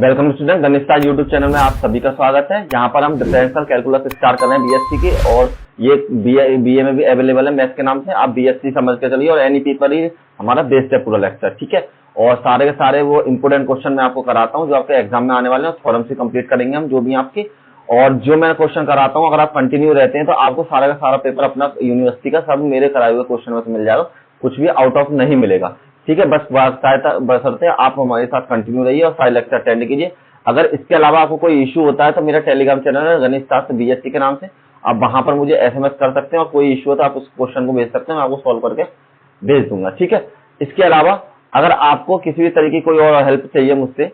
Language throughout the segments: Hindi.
वेलकम स्टूडेंट, गणित स्टार यूट्यूब चैनल में आप सभी का स्वागत है। यहाँ पर हम डिफरेंशियल कैलकुलस स्टार्ट कर रहे हैं बीएससी की, और ये बीए में भी अवेलेबल है मैथ्स के नाम से। आप बीएससी समझ के चलिए, और एनईपी पर ही हमारा बेस्ड है पूरा लेक्चर, ठीक है। और सारे के सारे वो इंपोर्टेंट क्वेश्चन मैं आपको कराता हूँ जो आपके एग्जाम में आने वाले हैं। फॉरम से कंप्लीट करेंगे हम जो भी आपकी, और जो मैं क्वेश्चन कराता हूँ अगर आप कंटिन्यू रहते हैं तो आपको सारा का सारा पेपर अपना यूनिवर्सिटी का सब मेरे कराए हुए क्वेश्चन में से मिल जाएगा, कुछ भी आउट ऑफ नहीं मिलेगा, ठीक है। बस आप हमारे साथ कंटिन्यू रहिए और सारे लेक्चर अटेंड कीजिए। अगर इसके अलावा आपको कोई इशू होता है तो मेरा टेलीग्राम चैनल है गणित शास्त्र बीएससी के नाम से, आप वहां पर मुझे एसएमएस कर सकते हैं, और कोई इशू हो तो आप उस क्वेश्चन को भेज सकते हैं, मैं आपको सॉल्व करके भेज दूंगा, ठीक है। इसके अलावा अगर आपको किसी भी तरीके की कोई और हेल्प चाहिए मुझसे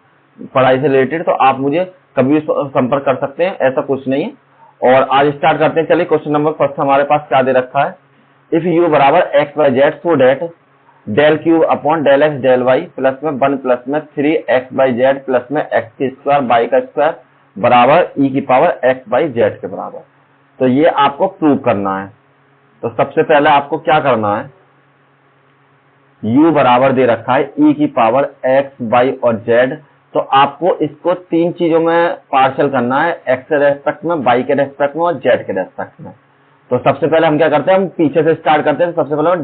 पढ़ाई से रिलेटेड तो आप मुझे कभी भी संपर्क कर सकते हैं, ऐसा कुछ नहीं है। और आज स्टार्ट करते हैं। चलिए क्वेश्चन नंबर फर्स्ट हमारे पास क्या दे रखा है। इफ यू बराबर X by Z so that del cube upon del x del Y plus में 1 प्लस में 3x बाई जेड प्लस में एक्स की स्क्वायर बाई का स्क्वायर बराबर ई की पावर एक्स बाई जेड के बराबर। तो ये आपको प्रूव करना है। तो सबसे पहले आपको क्या करना है, u बराबर दे रखा है ई की पावर एक्स बाई और जेड, तो आपको इसको तीन चीजों में पार्शियल करना है, एक्स के रेस्पेक्ट में, बाई के रेस्पेक्ट में और जेड के रेस्पेक्ट में। तो सबसे पहले हम क्या करते हैं, हम पीछे से स्टार्ट करते हैं। सबसे पहले हम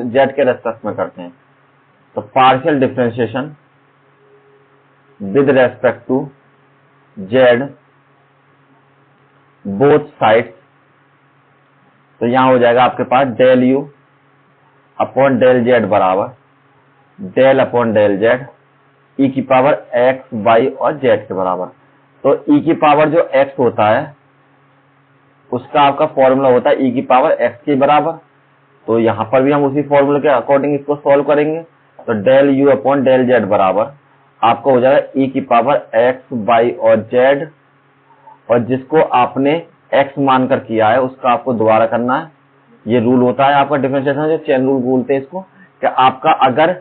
जेड के रेस्पेक्ट में करते हैं। तो partial differentiation with respect to Z both sides. तो यहां हो जाएगा आपके पास del you upon del Z बराबर डेल अपॉन डेल जेड ई की पावर एक्स वाई और जेड के बराबर। तो ई की पावर जो एक्स होता है उसका आपका फॉर्मूला होता है ई की पावर एक्स के बराबर। तो यहां पर भी हम उसी फॉर्मूले के अकॉर्डिंग इसको सॉल्व करेंगे। तो del you upon del Z बराबर आपका हो जाएगा ई की पावर एक्स वाई और जेड, और जिसको आपने एक्स मानकर किया है उसका आपको दोबारा करना है। ये रूल होता है आपका डिफरेंशिएशन, जो चेन रूल बोलते हैं इसको, कि आपका अगर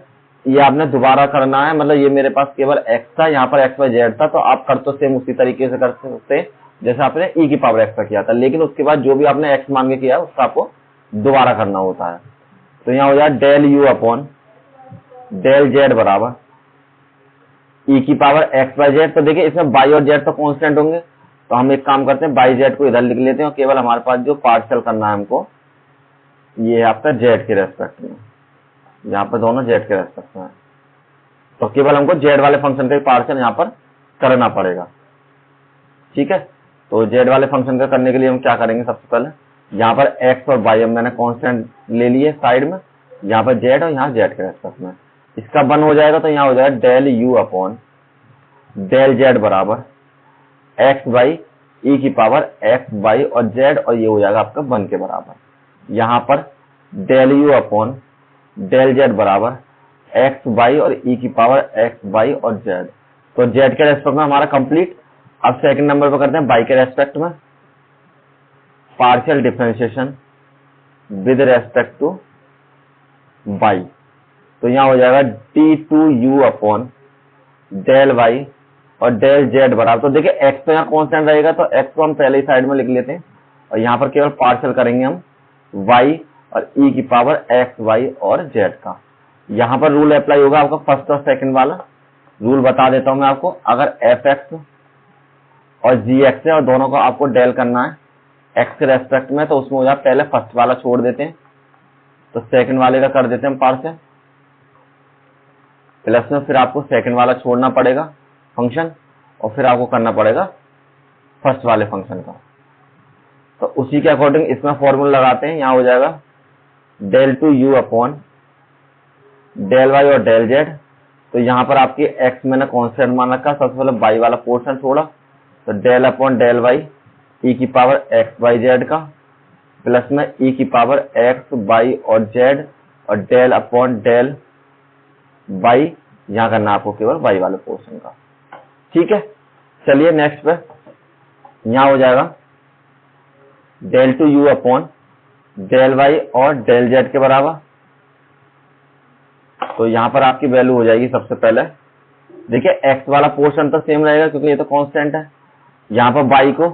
ये आपने दोबारा करना है, मतलब ये मेरे पास केवल एक्स था, यहाँ पर एक्स वाई जेड था, तो आप कर तो सेम उसी तरीके से कर सकते हैं जैसे आपने ई की पावर एक्स का किया था, लेकिन उसके बाद जो भी आपने एक्स मान के किया है उसका आपको दोबारा करना होता है। तो यहाँ हो जाए del you upon del Z बराबर ई की पावर एक्स बाई जेड। तो देखिए इसमें बाई और जेड तो कांस्टेंट होंगे, तो हम एक काम करते हैं बाई जेड को इधर लिख लेते हैं, और केवल हमारे पास जो पार्शियल करना है हमको ये है आपका जेड के रेस्पेक्ट में, यहाँ पर दोनों जेड के रेस्पेक्ट में, तो केवल हमको जेड वाले फंक्शन का पार्शियल यहाँ पर करना पड़ेगा, ठीक है। तो जेड वाले फंक्शन का करने के लिए हम क्या करेंगे, सबसे पहले यहाँ पर एक्स और वाई मैंने कांस्टेंट ले लिए साइड में, यहाँ पर जेड और यहाँ जेड के रेस्पेक्ट में, इसका 1 हो जाएगा। तो यहाँ हो जाएगा del you upon del Z बराबर एक्स बाई ई की पावर एक्स बाई और जेड, और ये हो जाएगा आपका 1 के बराबर। यहाँ पर del you upon del Z बराबर एक्स बाई और ई की पावर एक्स बाई और जेड। तो जेड के रेस्पेक्ट में हमारा कंप्लीट। अब सेकंड नंबर पर करते हैं बाई के रेस्पेक्ट में partial differentiation with respect to y. तो यहां हो जाएगा d2u अपॉन डेल वाई और डेल जेड बराबर। तो देखिए x तो यहाँ कांस्टेंट रहेगा, तो x को हम पहले ही साइड में लिख लेते हैं, और यहाँ पर केवल पार्शियल करेंगे हम y और e की पावर x y और z का। यहाँ पर रूल अप्लाई होगा आपका फर्स्ट और सेकंड वाला। रूल बता देता हूं मैं आपको। अगर fx और gx है और दोनों को आपको डेल करना है x के रेस्पेक्ट में, तो उसमें हो जाए पहले फर्स्ट वाला छोड़ देते हैं, तो सेकंड वाले का कर देते हैं हम पार्शियल, प्लस में फिर आपको सेकंड वाला छोड़ना पड़ेगा फंक्शन, और फिर आपको करना पड़ेगा फर्स्ट वाले फंक्शन का। तो उसी के अकॉर्डिंग इसमें फॉर्मूला लगाते हैं। यहाँ हो जाएगा del two you upon del Y और डेल जेड। तो यहाँ पर आपकी एक्स मैंने कांस्टेंट मान रखा, सबसे पहले बाई वाला पोर्शन छोड़ा, तो डेल अपॉन डेल वाई ई की पावर एक्स बाई जेड का, प्लस में ई की पावर एक्स बाई और जेड, और डेल अपॉन डेल बाई, यहां करना आपको केवल बाई वाले पोर्शन का, ठीक है। चलिए नेक्स्ट पे, यहां हो जाएगा del two you upon del Y और डेल जेड के बराबर। तो यहां पर आपकी वैल्यू हो जाएगी सबसे पहले, देखिए एक्स वाला पोर्शन तो सेम रहेगा क्योंकि ये तो कांस्टेंट है। यहां पर बाई को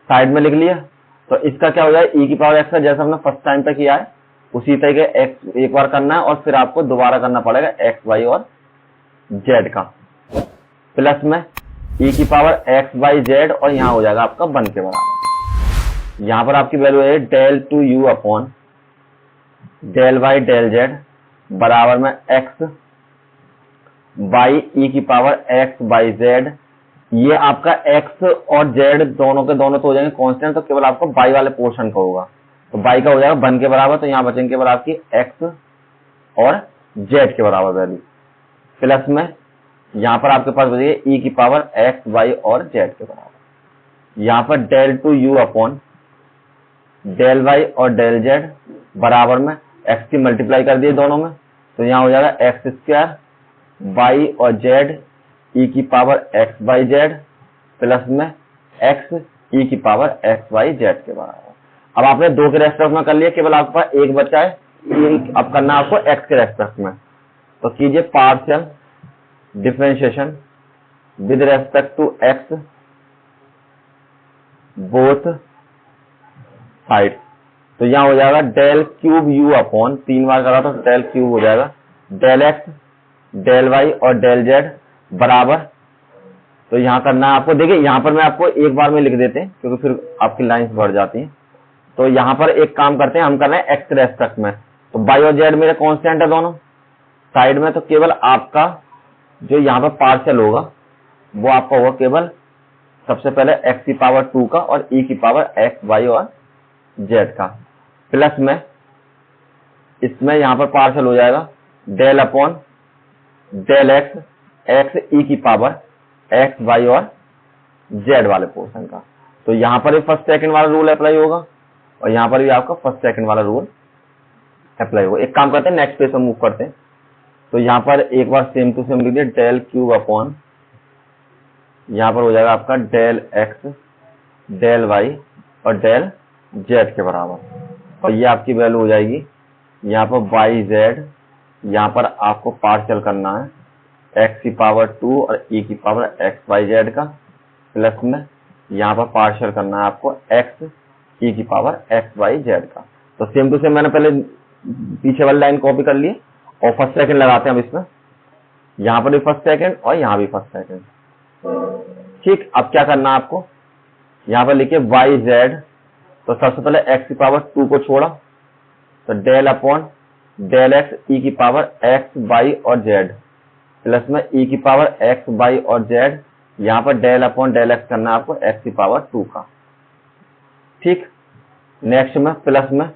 साइड में लिख लिया, तो इसका क्या हो जाएगा ई की पावर एक्स, जैसा हमने फर्स्ट टाइम पे किया है उसी तरीके एक्स एक बार करना है, और फिर आपको दोबारा करना पड़ेगा एक्स वाई और जेड का, प्लस में ई की पावर एक्स बाई जेड और यहाँ हो जाएगा आपका 1 के बराबर। यहाँ पर आपकी वैल्यू है del two you upon del Y del Z बराबर में एक्स बाई ई की पावर एक्स बाई जेड। ये आपका एक्स और जेड दोनों के दोनों तो हो जाएंगे कांस्टेंट, तो केवल आपको बाई वाले पोर्शन का होगा, तो बाई का हो जाएगा 1 के बराबर, तो यहाँ बचेंगे केवल आपकी एक्स और जेड के बराबर वैल्यू, प्लस में यहाँ पर आपके पास बचेगी ई की पावर एक्स वाई और जेड के बराबर। यहाँ पर del two you upon del Y और डेल जेड बराबर में एक्स की मल्टीप्लाई कर दिए दोनों में, तो यहाँ हो जाएगा एक्स स्क्वायर वाई और जेड ई की power X by Z plus में एक्स ई की पावर एक्स वाई जेड के बराबर। अब आपने 2 के रेस्पेक्ट में कर लिया, केवल आपके पास एक बचा है, अब करना आपको एक्स के रेस्पेक्ट में, तो कीजिए partial differentiation with respect to X both side. तो यहां हो जाएगा डेल क्यूब यू अपॉन 3 बार करा तो डेल क्यूब हो जाएगा डेल एक्स डेल वाई और डेल जेड बराबर। तो यहां करना है आपको, देखिए यहां पर मैं आपको एक बार में लिख देते हैं क्योंकि फिर आपकी लाइंस बढ़ जाती हैं। तो यहां पर एक काम करते हैं, हम कर रहे हैं एक्स के रेस्पेक्ट में, तो वाई और जेड मेरे कांस्टेंट है दोनों साइड में, तो केवल आपका जो यहाँ पर पार्शियल होगा वो आपका होगा केवल सबसे पहले एक्स की पावर 2 का और ई की पावर एक्स वाई और जेड का, प्लस में इसमें यहां पर पार्शियल हो जाएगा del upon del x X E की पावर एक्स वाई और जेड वाले पोर्शन का। तो यहां पर भी फर्स्ट सेकंड वाला रूल अप्लाई होगा और यहां पर भी आपका फर्स्ट सेकंड वाला रूल अप्लाई होगा। एक काम करते हैं, नेक्स्ट पेज पर मूव करते हैं। तो यहां पर एक बार सेम टू सेम लिख दिया डेल क्यूब अपॉन यहां पर हो जाएगा आपका डेल एक्स डेल वाई और डेल जेड के बराबर, और ये आपकी वैल्यू हो जाएगी यहाँ पर वाई जेड, यहाँ पर आपको पार्शियल करना है एक्स की पावर 2 और ई की पावर एक्स वाई जेड का, प्लस में यहाँ पर पार्शियल करना है आपको एक्स ई की पावर एक्स वाई जेड का। तो सेम टू सेम मैंने पहले पीछे वाली लाइन कॉपी कर ली और फर्स्ट सेकंड लगाते हैं अब इसमें, यहाँ पर भी फर्स्ट सेकंड और यहाँ भी फर्स्ट सेकंड। ठीक, अब क्या करना है आपको, यहाँ पर लिखिए वाई जेड, तो सबसे पहले एक्स की पावर 2 को छोड़ा तो del upon del X E की पावर एक्स वाई और जेड प्लस में ई की पावर एक्स वाई और जेड, यहाँ पर डेल अपॉन डेल एक्स करना है आपको एक्स की पावर 2 का। ठीक, नेक्स्ट में प्लस में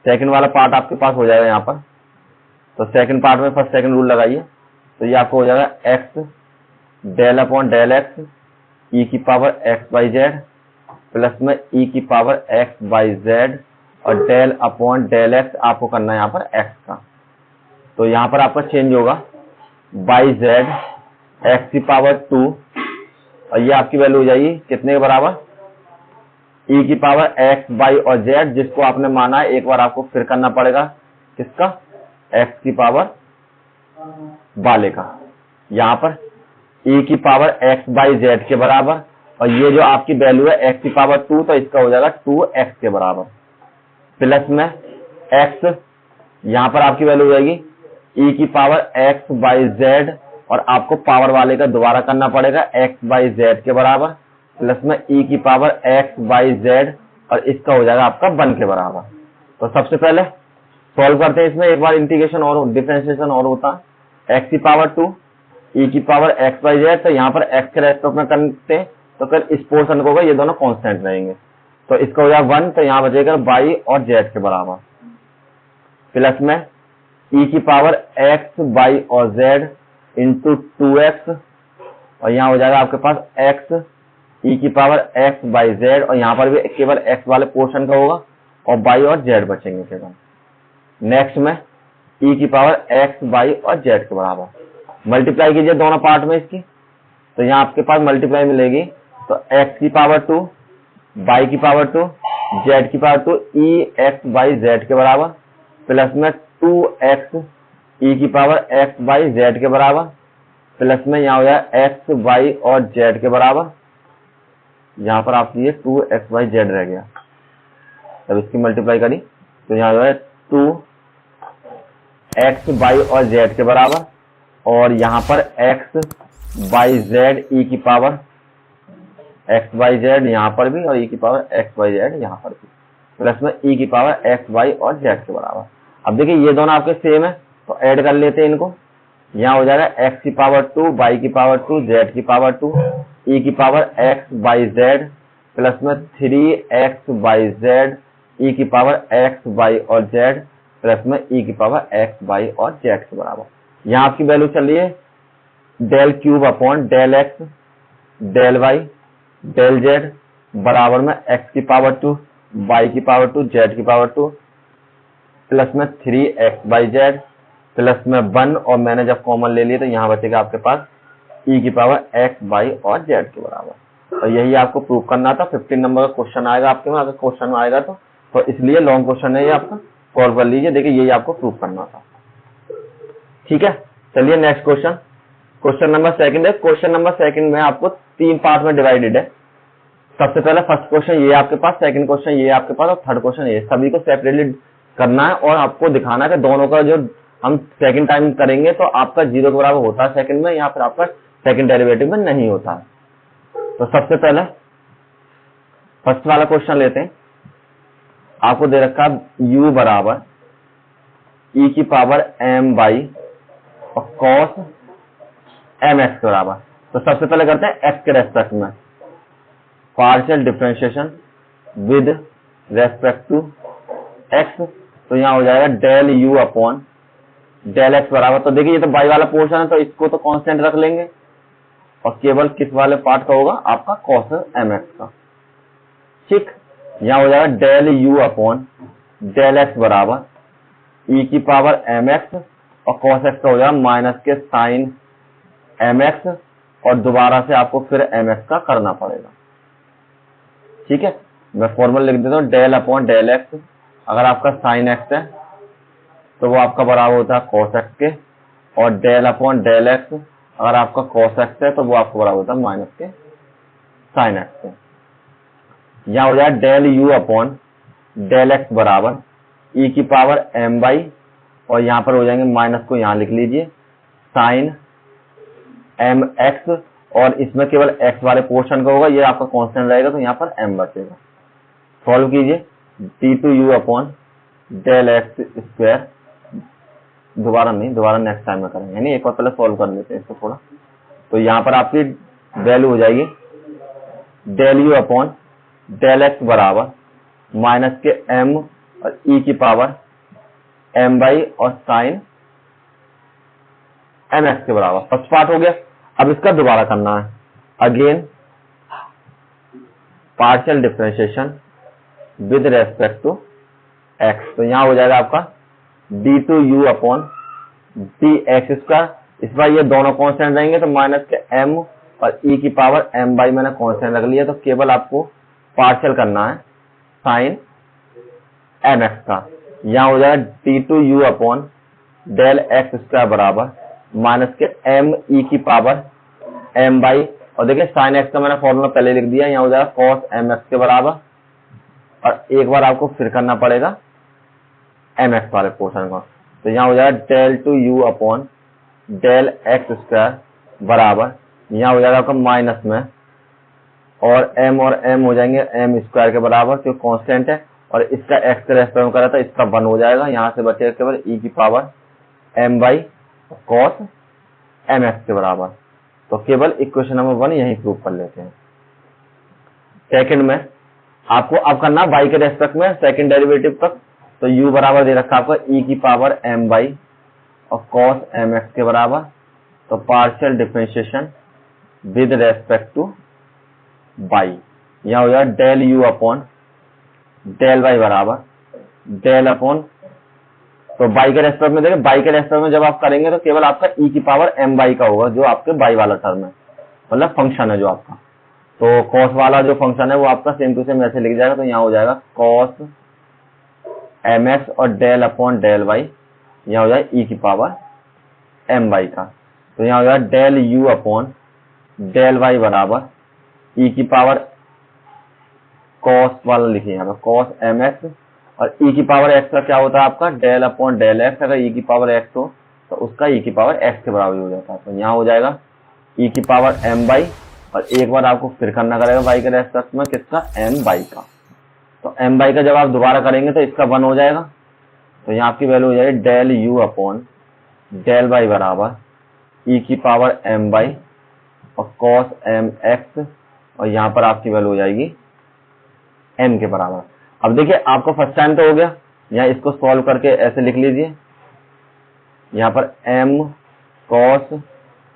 सेकंड वाला पार्ट आपके पास हो जाएगा यहाँ पर, तो सेकंड पार्ट में फर्स्ट सेकंड रूल लगाइए, तो ये आपको हो जाएगा X del upon del X E की power x Y Z plus में ई की पावर एक्स वाई जेड और डेल अपॉन डेल एक्स आपको करना है यहाँ पर एक्स का। तो यहाँ पर आपका चेंज होगा वाई जेड एक्स की पावर 2 और ये आपकी वैल्यू हो जाएगी कितने के बराबर, ई की पावर एक्स वाई और जेड, जिसको आपने माना है एक बार आपको फिर करना पड़ेगा किसका, एक्स की पावर वाले का, यहाँ पर ई की पावर एक्स बाई जेड के बराबर, और ये जो आपकी वैल्यू है एक्स की पावर 2, तो इसका हो जाएगा 2x के बराबर, प्लस में x, यहाँ पर आपकी वैल्यू हो जाएगी ई की पावर एक्स बाई जेड और आपको पावर वाले का दोबारा करना पड़ेगा एक्स बाई जेड के बराबर, प्लस में ई की पावर एक्स बाई जेड और इसका हो जाएगा आपका 1 के बराबर। तो सबसे पहले सॉल्व करते हैं, इसमें एक बार इंटीग्रेशन और डिफरेंशिएशन और होता है, एक्स की पावर 2 ई की पावर एक्स बाई जेड, तो यहाँ पर एक्स के रेस्पेक्ट में करते हैं तो फिर इस पोर्शन को होगा ये दोनों कांस्टेंट रहेंगे, तो इसका हो जाएगा 1, तो यहाँ बचेगा वाई और जेड के बराबर, प्लस में ई की पावर एक्स वाई और जेड इंटू 2x और यहाँ हो जाएगा आपके पास एक्स ई की पावर एक्स बाई जेड और यहाँ पर भी केवल एक्स वाले पोर्शन का होगा और वाई और जेड बचेंगे केवल। नेक्स्ट में ई की पावर एक्स वाई और जेड के बराबर, मल्टीप्लाई कीजिए दोनों पार्ट में इसकी, तो यहाँ आपके पास मल्टीप्लाई मिलेगी, तो एक्स की पावर 2 वाई की पावर 2 जेड की पावर 2 ई एक्स वाई जेड के बराबर, प्लस में 2x ई की पावर एक्स वाई जेड के बराबर, प्लस में यहाँ हो जाए एक्स वाई और जेड के बराबर, यहाँ पर आपकी ये 2x वाई जेड रह गया, तब इसकी मल्टीप्लाई करी तो यहाँ जो है 2x वाई और जेड के बराबर और यहाँ पर x बाई जेड ई की पावर एक्स वाई जेड यहाँ पर भी और ई की पावर एक्स वाई जेड यहाँ पर भी, प्लस में ई की पावर एक्स वाई और जेड के बराबर। अब देखिए ये दोनों आपके सेम है तो ऐड कर लेते हैं इनको। यहाँ हो जाएगा एक्स की पावर 2, वाई की पावर 2, जेड की पावर 2, ई की power x Y Z plus में 3x वाई जेड ई की पावर एक्स वाई और जेड प्लस में ई की पावर एक्स वाई और जेड के बराबर। यहाँ आपकी वैल्यू चल रही है del cube upon del x del Y del Z बराबर में एक्स की पावर 2, वाई की पावर 2, जेड की पावर 2 प्लस में 3x वाई जेड प्लस में 1 और मैंने जब कॉमन ले लिया तो यहाँ बचेगा आपके पास ई की पावर एक्स वाई और जेड के बराबर। तो यही आपको प्रूव करना था। 15 नंबर का क्वेश्चन आएगा आपके में, अगर क्वेश्चन में आएगा तो इसलिए लॉन्ग क्वेश्चन है ये आपका, सॉल्व कर लीजिए। देखिए यही आपको प्रूव करना था। ठीक है, चलिए next question, question number second है। क्वेश्चन नंबर सेकंड में आपको 3 पार्ट में डिवाइडेड है। सबसे पहले फर्स्ट क्वेश्चन ये आपके पास, सेकंड क्वेश्चन ये आपके पास और थर्ड क्वेश्चन ये, सभी को सेपरेटली करना है और आपको दिखाना है कि दोनों का जो हम सेकंड टाइम करेंगे तो आपका 0 के बराबर होता है सेकंड में, या फिर आपका सेकंड डेरिवेटिव में नहीं होता है। तो सबसे पहले फर्स्ट वाला क्वेश्चन लेते हैं। आपको दे रखा u बराबर e की पावर m बाई और cos mx के बराबर। तो सबसे पहले करते हैं x के रेस्पेक्ट में partial differentiation with respect to x। तो यहाँ हो जाएगा del u upon del x बराबर। तो देखिए ये तो बाई वाला पोर्शन है तो इसको तो कांस्टेंट रख लेंगे और केवल किस वाले पार्ट का होगा आपका cos mx का। ठीक, यहाँ हो जाएगा del u upon del x बराबर e की पावर mx और cos x का हो जाएगा माइनस के साइन mx और दोबारा से आपको फिर mx का करना पड़ेगा। ठीक है, मैं फॉर्मूला लिख देता हूँ डेल अपॉन डेल x। अगर आपका साइन x है तो वो आपका बराबर होता है cos x के, और डेल अपॉन डेल x अगर आपका cos x है तो वो आपको बराबर होता है माइनस के साइन x के। यहाँ हो जाएगा del u upon del x बराबर e की पावर m बाई, और यहाँ पर हो जाएंगे माइनस को यहाँ लिख लीजिए साइन m x, और इसमें केवल x वाले पोर्शन का होगा, ये आपका कांस्टेंट रहेगा तो यहाँ पर m बचेगा। सॉल्व कीजिए d2u upon del x square, दोबारा नेक्स्ट टाइम में करेंगे, यानी एक बार पहले सॉल्व कर लेते हैं इसको थोड़ा। तो यहाँ पर आपकी वैल्यू हो जाएगी del you upon del x बराबर माइनस के m और e की पावर m बाई और साइन mx के बराबर। फर्स्ट पार्ट हो गया। अब इसका दोबारा करना है, again partial differentiation with respect to x। तो यहाँ हो जाएगा आपका d2u अपॉन dx स्क्वायर। इस बार ये दोनों कांस्टेंट रहेंगे तो माइनस के m और e की पावर m बाई मैंने कांस्टेंट रख लिया, तो केवल आपको पार्शियल करना है साइन mx का। यहाँ हो जाएगा d2u upon del x square बराबर माइनस के m e की पावर m बाई, और देखिए साइन x का मैंने फॉर्मूला पहले लिख दिया। यहाँ हो जाएगा cos mx के बराबर, और एक बार आपको फिर करना पड़ेगा mx वाले पोर्शन का। तो यहाँ हो जाएगा del two you upon del x square बराबर, यहाँ हो जाएगा आपका माइनस में और m हो जाएंगे m स्क्वायर के बराबर जो कांस्टेंट है, और इसका x के रेस्पेक्ट में करा था इसका 1 हो जाएगा। यहाँ से बचेगा केवल e की power m by cos mx के बराबर। तो केवल इक्वेशन नंबर 1 यही प्रूव कर लेते हैं। सेकंड में आपको अब करना y के रेस्पेक्ट में सेकंड डेरिवेटिव तक। तो u बराबर दे रखा आपका e की पावर m बाई और cos mx के बराबर। तो partial differentiation with respect to y, यहाँ हो जाएगा del u upon del y बराबर डेल अपॉन, तो y के रेस्पेक्ट में देखिए y के रेस्पेक्ट में जब आप करेंगे तो केवल आपका e की पावर m बाई का होगा, जो आपके y वाला टर्म है, मतलब फंक्शन है जो आपका। तो cos वाला जो फंक्शन है वो आपका सेम टू सेम ऐसे लिख जाएगा। तो यहाँ हो जाएगा cos mx और डेल अपॉन डेल y, यहाँ हो जाएगा e की पावर m बाई का। तो यहाँ हो जाएगा del u upon del y बराबर e की पावर cos वाला लिखिए यहाँ पे cos mx, और e की पावर x का क्या होता है आपका डेल अपॉन डेल x। अगर e की पावर x हो तो उसका e की पावर x के बराबर हो जाता है। तो यहाँ हो जाएगा ई की पावर एम बाई, और एक बार आपको फिर करना करेगा वाई के रेस्पेक्ट में किसका, एम बाई का। तो एम बाई का जब आप दोबारा करेंगे तो इसका 1 हो जाएगा, तो यहाँ आपकी वैल्यू हो जाएगी del you upon del y बराबर ई की पावर एम बाई और कॉस एम एक्स, और यहाँ पर आपकी वैल्यू हो जाएगी एम के बराबर। अब देखिए आपको फर्स्ट टाइम तो हो गया, यहाँ इसको सॉल्व करके ऐसे लिख लीजिए, यहाँ पर एम कॉस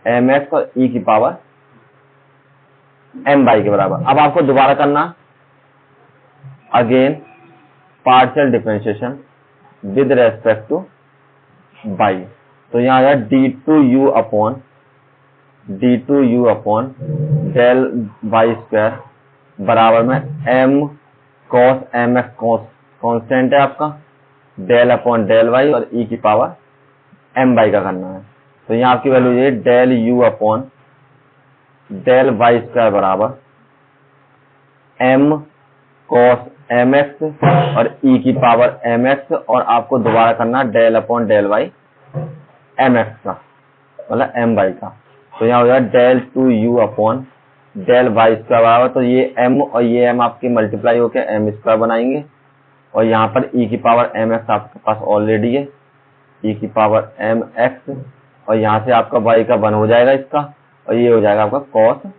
एम एक्स और ई की पावर एम बाई के बराबर। अब आपको दोबारा करना again partial differentiation with respect to y. तो यहाँ आ गया d two you upon del y square बराबर में m cos m x constant है आपका, डेल अपॉन डेल वाई और ई की पावर एम बाई का करना है। तो यहाँ आपकी वैल्यू ये del you upon del Y square बराबर एम कॉस एम एक्स और ई की पावर एम एक्स, और आपको दोबारा करना del upon del y m x का, मतलब एम बाई का। तो यहाँ हो जाएगा del two you upon del Y square बराबर, तो ये एम और ये एम आपकी मल्टीप्लाई होकर एम स्क्वायर बनाएंगे, और यहाँ पर ई की पावर एम एक्स आपके पास ऑलरेडी है, ई की पावर एम एक्स, और यहाँ से आपका वाई का 1 हो जाएगा इसका, और ये हो जाएगा आपका कॉस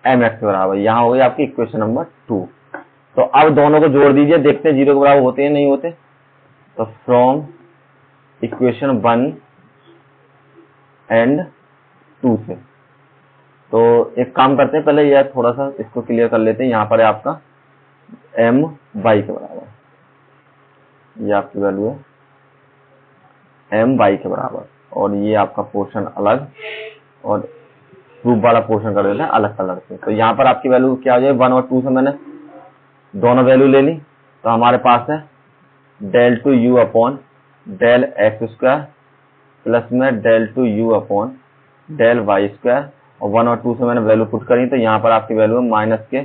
एम एक्स के बराबर। यहाँ हो गई आपकी इक्वेशन नंबर 2। तो अब दोनों को जोड़ दीजिए, देखते हैं 0 के बराबर होते हैं नहीं होते। तो फ्रॉम इक्वेशन 1 एंड 2 से, तो एक काम करते हैं, पहले यह थोड़ा सा इसको क्लियर कर लेते हैं। यहाँ पर है आपका एम बाई के बराबर, ये आपकी वैल्यू है एम बाई के बराबर, और ये आपका पोर्शन अलग और प्रूफ वाला पोर्शन कर देते हैं अलग कलर से। तो यहाँ पर आपकी वैल्यू क्या हो जाए, 1 और 2 से मैंने दोनों वैल्यू ले ली, तो हमारे पास है del two you upon del x square plus में del two you upon del Y square, और 1 और 2 से मैंने वैल्यू पुट करी, तो यहाँ पर आपकी वैल्यू है माइनस के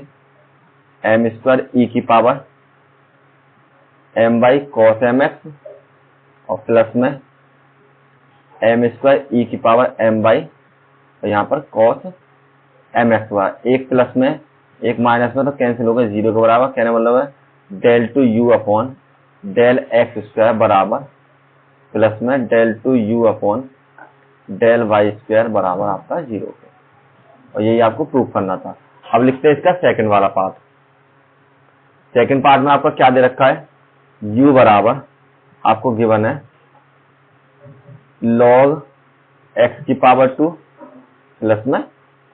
एम स्क्वायर ई की power m y cos m x और प्लस में एम स्क्वायर ई की पावर एम बाई, और यहाँ पर कॉस एम एक्स हुआ, एक प्लस में एक माइनस में तो कैंसिल हो गया 0 के बराबर। कहने मतलब है del two you upon del x square बराबर प्लस में del two you upon del Y square बराबर आपका 0 के, और यही आपको प्रूफ करना था। अब लिखते हैं इसका सेकंड वाला पार्ट। सेकंड पार्ट में आपका क्या दे रखा है, u बराबर आपको गिवन है log x की पावर 2 प्लस में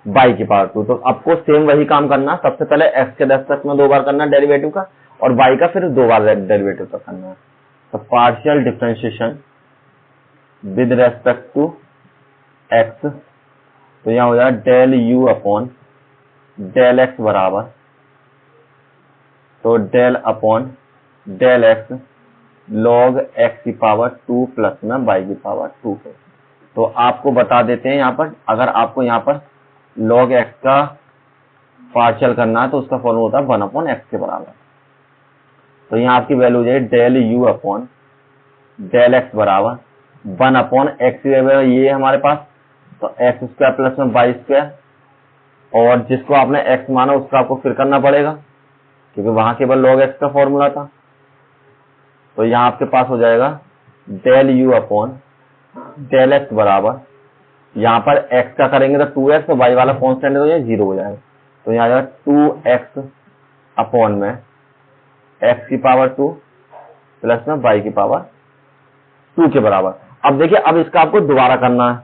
y की पावर 2। तो आपको सेम वही काम करना, सबसे पहले x के रेस्पेक्ट में 2 बार करना डेरिवेटिव का, और y का फिर 2 बार डेरिवेटिव का करना है। तो partial differentiation with respect to x, तो यहाँ हो जाएगा del u upon del x बराबर, तो del upon del x log x की पावर 2 प्लस में y की पावर 2 के। तो आपको बता देते हैं यहाँ पर, अगर आपको यहाँ पर log x का पार्शियल करना है तो उसका फॉर्मूला होता है 1 अपॉन x के बराबर। तो यहाँ आपकी वैल्यू हो जाएगी del u upon del x बराबर 1 अपॉन x, ये हमारे पास, तो एक्स स्क्वायर प्लस में वाई स्क्वायर, और जिसको आपने x माना उसका आपको फिर करना पड़ेगा क्योंकि वहां केवल log x का फॉर्मूला था। तो यहाँ आपके पास हो जाएगा del u upon del x बराबर, यहाँ पर x का करेंगे तो 2x, तो y वाला कांस्टेंट है तो ये 0 हो जाएगा। तो यहाँ आ जाएगा 2x अपॉन में x की पावर 2 प्लस में y की पावर 2 के बराबर। अब देखिए, अब इसका आपको दोबारा करना है,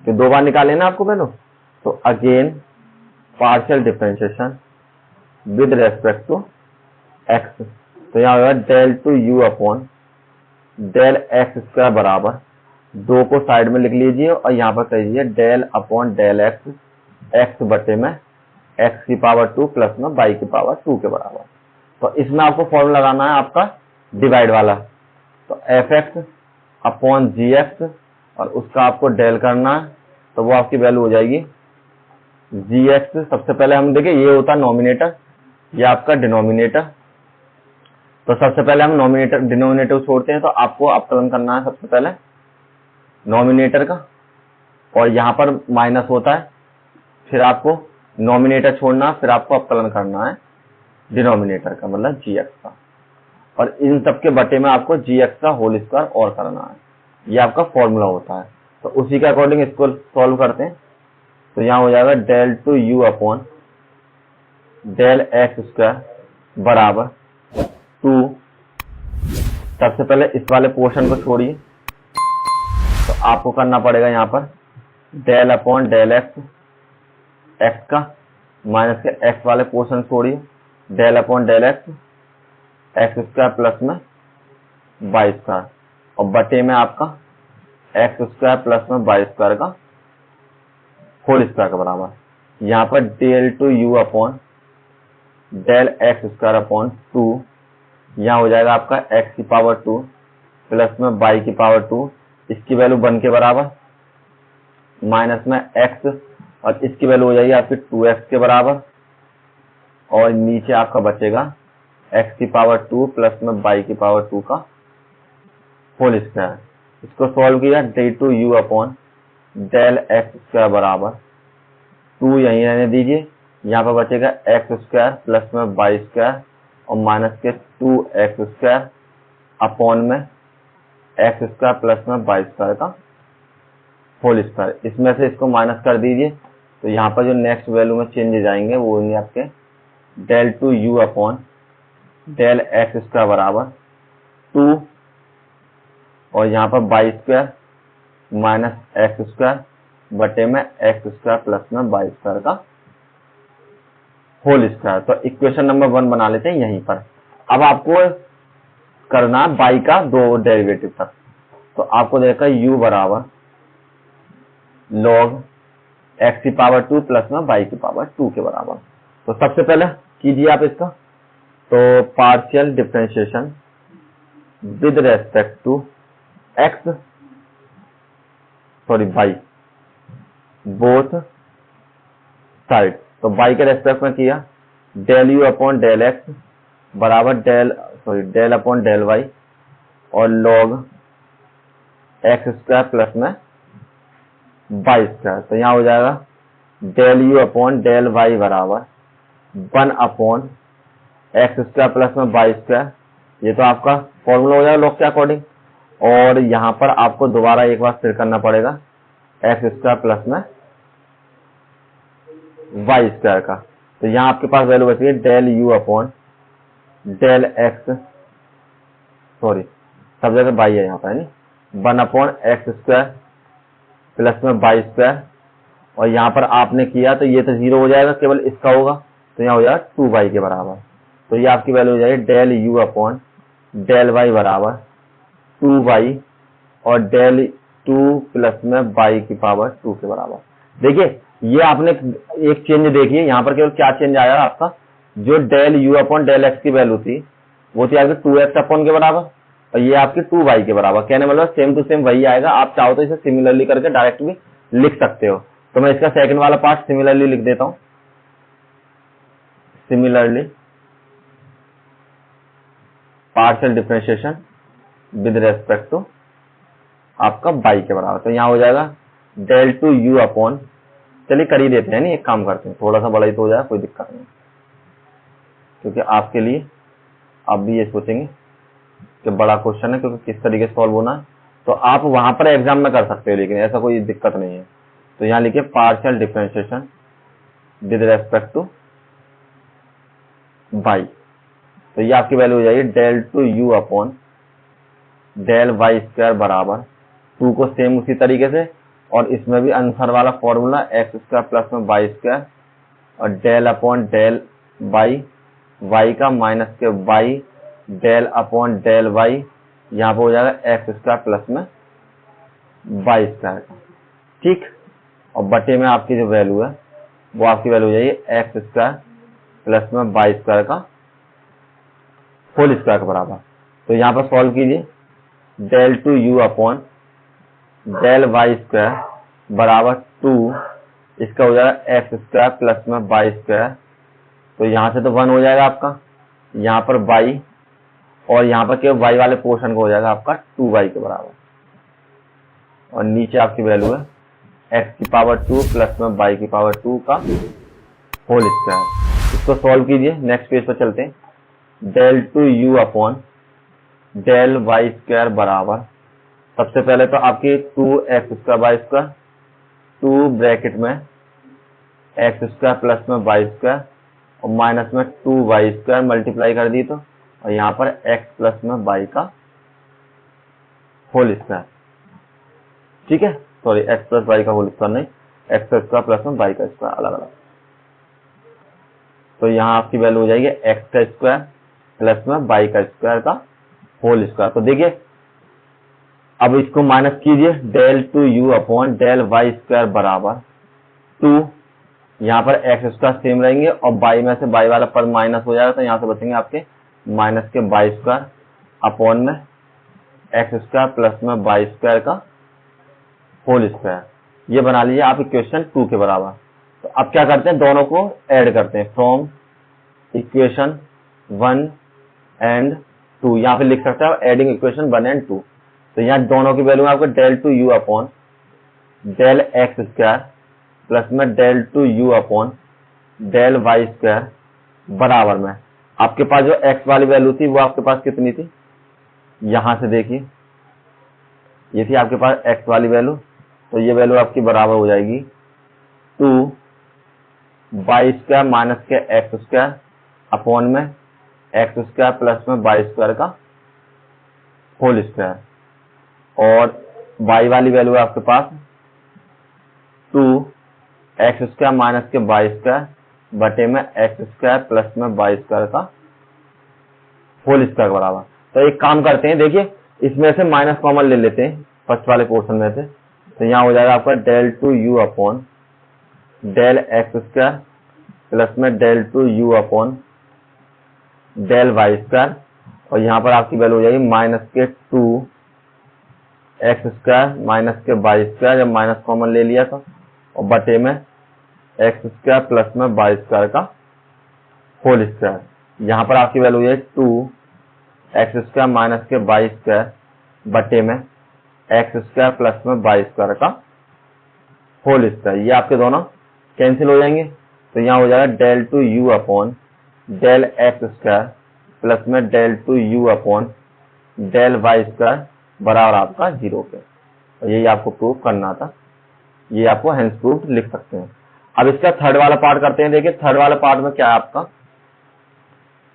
तो 2 बार निकाले ना आपको पहले। तो again partial differentiation with respect to x, तो यहाँ होगा del two you upon del x square बराबर, 2 को साइड में लिख लीजिए और यहाँ पर कह दीजिए del upon del x, x बटे में एक्स की पावर 2 प्लस में वाई की पावर 2 के बराबर। तो इसमें आपको फॉर्मूला लगाना है आपका डिवाइड वाला, तो एफ एक्स अपॉन जी एक्स, और उसका आपको डेल करना है, तो वो आपकी वैल्यू हो जाएगी जी एक्स। सबसे पहले हम देखिए, ये होता है नॉमिनेटर, ये आपका डिनोमिनेटर। तो सबसे पहले हम नॉमिनेटर डिनोमिनेटर छोड़ते हैं, तो आपको अपकलन करना है सबसे पहले नॉमिनेटर का। और यहाँ पर माइनस होता है, फिर आपको नॉमिनेटर छोड़ना, फिर आपको अपकलन करना है डिनोमिनेटर का, मतलब gx का, और इन सब के बटे में आपको gx का होल स्क्वायर और करना है। ये आपका फॉर्मूला होता है। तो उसी के अकॉर्डिंग इसको सॉल्व करते हैं। तो यहाँ हो जाएगा del two u upon del x square बराबर 2। सबसे पहले इस वाले पोर्शन को छोड़िए, तो आपको करना पड़ेगा यहाँ पर del upon del x, x का माइनस के x वाले पोर्शन छोड़िए, del upon del x, x square plus में y स्क्वायर, और बटे में आपका x स्क्वायर प्लस में y स्क्वायर का होल स्क्वायर के बराबर। यहाँ पर del two u upon del x square upon 2, यहाँ हो जाएगा आपका x की पावर 2 प्लस में y की पावर 2, इसकी वैल्यू 1 के बराबर, माइनस में x, और इसकी वैल्यू हो जाएगी आपकी 2x के बराबर, और नीचे आपका बचेगा x की पावर 2 प्लस में y की पावर 2 का होल स्क्वायर। इसको सॉल्व किया, del two u upon del x square बराबर 2 यहीं रहने दीजिए, यहाँ पर बचेगा x स्क्वायर प्लस में y स्क्वायर और माइनस के 2x स्क्वायर अपॉन में x स्क्वायर प्लस में y स्क्वायर का होल स्क्वायर। इसमें से इसको माइनस कर दीजिए, तो यहाँ पर जो नेक्स्ट वैल्यू में चेंज जाएंगे वो होंगे आपके del two u upon del x square बराबर 2, और यहाँ पर y square minus x square बटे में x स्क्वायर प्लस में y स्क्वायर का होल स्क्वायर। तो इक्वेशन नंबर 1 बना लेते हैं यहीं पर। अब आपको करना है y का दो डेरिवेटिव तक, तो आपको देखा u बराबर log x की पावर 2 प्लस में y की पावर 2 के बराबर। तो सबसे पहले कीजिए आप इसका, तो partial differentiation with respect to x y both side. तो y के रेस्पेक्ट में किया del u upon del x बराबर del अपॉन del y और log x स्क्वायर प्लस में y स्क्वायर। तो यहाँ हो जाएगा del u upon del y बराबर 1 अपॉन x स्क्वायर प्लस में y स्क्वायर। ये तो आपका फॉर्मूला हो जाएगा लॉग के अकॉर्डिंग, और यहाँ पर आपको दोबारा एक बार फिर करना पड़ेगा x स्क्वायर प्लस में y स्क्वायर का। तो यहाँ आपके पास वैल्यू बची है del u upon del x, सब जगह y है यहाँ पर, यानी 1 अपॉन x स्क्वायर प्लस में y स्क्वायर, और यहाँ पर आपने किया तो ये तो 0 हो जाएगा, केवल इसका होगा, तो यहाँ हो जाएगा 2y के बराबर। तो ये आपकी वैल्यू हो जाएगी del u upon del y बराबर 2y और del 2 प्लस में y की पावर 2 के बराबर। देखिए ये आपने एक चेंज देखिए, यहाँ पर केवल क्या चेंज आया आपका, जो del u upon del x की वैल्यू थी वो थी आपकी 2x अपॉन के बराबर, और ये आपकी 2y के बराबर। कहने मतलब सेम टू सेम वही आएगा। आप चाहो तो इसे सिमिलरली करके डायरेक्ट भी लिख सकते हो। तो मैं इसका सेकंड वाला पार्ट सिमिलरली लिख देता हूं। Similarly partial differentiation with respect to आपका y के बराबर। तो यहाँ हो जाएगा del टू u अपॉन, चलिए कर ही देते हैं, नहीं एक काम करते हैं, थोड़ा सा बड़ा ही तो हो जाएगा, कोई दिक्कत नहीं, क्योंकि आपके लिए आप भी ये सोचेंगे कि बड़ा क्वेश्चन है, क्योंकि किस तरीके से सॉल्व होना है, तो आप वहां पर एग्जाम में कर सकते हो, लेकिन ऐसा कोई दिक्कत नहीं है। तो यहाँ लिखिए partial differentiation with respect to y। तो ये आपकी वैल्यू हो जाएगी del two u upon del y square बराबर 2 को सेम उसी तरीके से, और इसमें भी आंसर वाला फॉर्मूला x स्क्वायर प्लस में y स्क्वायर और del अपॉन del y का माइनस के y del upon del y, यहाँ पर हो जाएगा x स्क्वायर प्लस में y स्क्वायर का, ठीक। और बटे में आपकी जो वैल्यू है वो आपकी वैल्यू हो जाएगी x स्क्वायर प्लस में y स्क्वायर का होल स्क्वायर के बराबर। तो यहाँ पर सॉल्व कीजिए, del two u upon del y square बराबर 2, इसका हो जाएगा x स्क्वायर प्लस में y स्क्वायर। तो यहाँ से तो 1 हो जाएगा आपका, यहाँ पर y, और यहाँ पर केवल y वाले पोर्शन को हो जाएगा आपका 2y के बराबर, और नीचे आपकी वैल्यू है एक्स की पावर 2 प्लस में वाई की पावर 2 का होल स्क्वायर। इसको सॉल्व कीजिए, नेक्स्ट पेज पर चलते हैं। Del two you upon del Y square बराबर, सबसे पहले तो आपकी 2x square y square, 2 bracket में एक्स स्क्वायर प्लस में वाई स्क्वायर और माइनस में 2y स्क्वायर मल्टीप्लाई कर दी तो, और यहाँ पर x प्लस में y का होल स्क्वायर। ठीक है, सॉरी x प्लस y का होल स्क्वायर नहीं, x का स्क्वायर प्लस में y का स्क्वायर अलग अलग। तो यहाँ आपकी वैल्यू हो जाएगी x का स्क्वायर प्लस में y का स्क्वायर का होल स्क्वायर। तो देखिए अब इसको माइनस कीजिए, del two you upon del Y square बराबर 2, यहाँ पर एक्स स्क्वायर सेम रहेंगे और y में से y वाला पर माइनस हो जाएगा, तो यहाँ से बचेंगे आपके माइनस के वाई स्क्वायर अपॉन में एक्स स्क्वायर प्लस में वाई स्क्वायर का होल स्क्वायर। ये बना लीजिए आप इक्वेशन 2 के बराबर। तो अब क्या करते हैं, दोनों को ऐड करते हैं, फ्रॉम इक्वेशन 1 एंड 2, यहाँ पे लिख सकते हैं एडिंग इक्वेशन 1 एंड 2। तो यहाँ दोनों की वैल्यू आपको del two you upon del x square plus में del two you upon del Y square बराबर में, आपके पास जो x वाली वैल्यू थी वो आपके पास कितनी थी, यहां से देखिए ये थी आपके पास x वाली वैल्यू, तो ये वैल्यू आपकी बराबर हो जाएगी 2 वाई स्क्वायर माइनस के एक्स स्क्वायर अपॉन में एक्स स्क्वायर प्लस में वाई स्क्वायर का होल स्क्वायर, और y वाली वैल्यू आपके पास 2 एक्स स्क्वायर माइनस के वाई स्क्वायर बटे में एक्स स्क्वायर प्लस में वाई स्क्वायर का होल स्क्वायर बराबर। तो एक काम करते हैं, देखिए इसमें से माइनस कॉमन ले लेते हैं फर्स्ट वाले पोर्शन में से, तो यहाँ हो जाएगा आपका del two you upon del x square plus में del two you upon del Y square, और यहाँ पर आपकी वैल्यू हो जाएगी माइनस के 2 एक्स स्क्वायर माइनस के वाई स्क्वायर, जब माइनस कॉमन ले लिया था, और बटे में एक्स स्क्वायर प्लस में वाई स्क्वायर का होल स्क्वायर। यहाँ पर आपकी वैल्यू है 2 एक्स स्क्वायर माइनस के वाई स्क्वायर बटे में एक्स स्क्वायर प्लस में वाई स्क्वायर का होल स्क्वायर। ये आपके दोनों कैंसिल हो जाएंगे, तो यहाँ हो जाएगा del two you upon del x square plus में del two you upon del Y square बराबर आपका 0 पे। और यही आपको प्रूफ करना था, ये आपको हेंस प्रूफ लिख सकते हैं। अब इसका थर्ड वाला पार्ट करते हैं। देखिए थर्ड वाला पार्ट में क्या है आपका,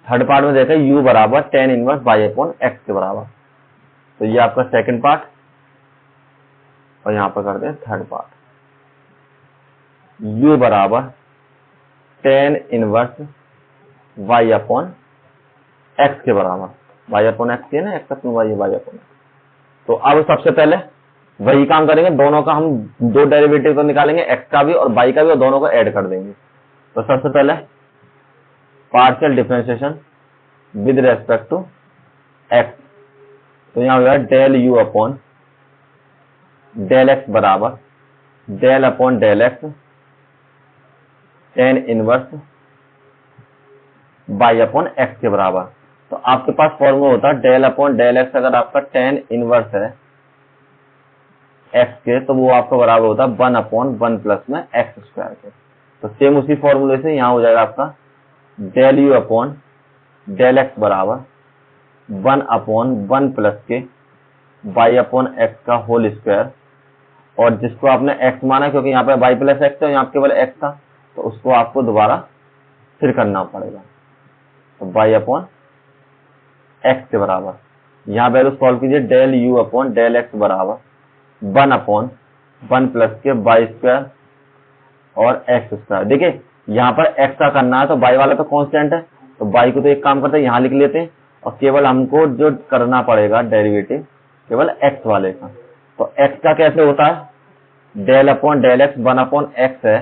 थर्ड पार्ट में देखा u बराबर tan inverse y upon x के बराबर, तो ये आपका सेकंड पार्ट, और यहां पर करते हैं थर्ड पार्ट, u बराबर tan inverse y upon x के बराबर, y अपॉन x है ना, x अपॉन y है, y अपॉन x। तो अब सबसे पहले वही काम करेंगे, दोनों का हम दो डेरिवेटिव को निकालेंगे, x का भी और y का भी, और दोनों को ऐड कर देंगे। तो सबसे पहले partial differentiation with respect to x, तो यहां हो जाएगा del u upon del x बराबर del upon del x tan inverse y upon x के बराबर। तो आपके पास फॉर्मूला होता है डेल अपॉन डेल x, अगर आपका tan इनवर्स है x के, तो वो आपका बराबर होता है 1 अपॉन 1 प्लस में x स्क्वायर के। तो सेम उसी फॉर्मूले से यहाँ हो जाएगा आपका del u upon del x बराबर 1 अपॉन 1 प्लस के y अपॉन x का होल स्क्वायर, और जिसको आपने x माना क्योंकि यहाँ पे y प्लस एक्स है, यहाँ पे केवल x था, तो उसको आपको दोबारा फिर करना पड़ेगा, तो y अपॉन x के बराबर। यहाँ वैल्यू सॉल्व कीजिए, del u upon del x बराबर 1 अपॉन 1 प्लस के वाई स्क्वायर और एक्स स्क्वायर। देखिए यहाँ पर x का करना है, तो y वाला तो कांस्टेंट है, तो y को तो एक काम करते हैं यहाँ लिख लेते हैं, और केवल हमको जो करना पड़ेगा डेरिवेटिव केवल x वाले का। तो x का कैसे होता है, del upon del x 1 upon x है,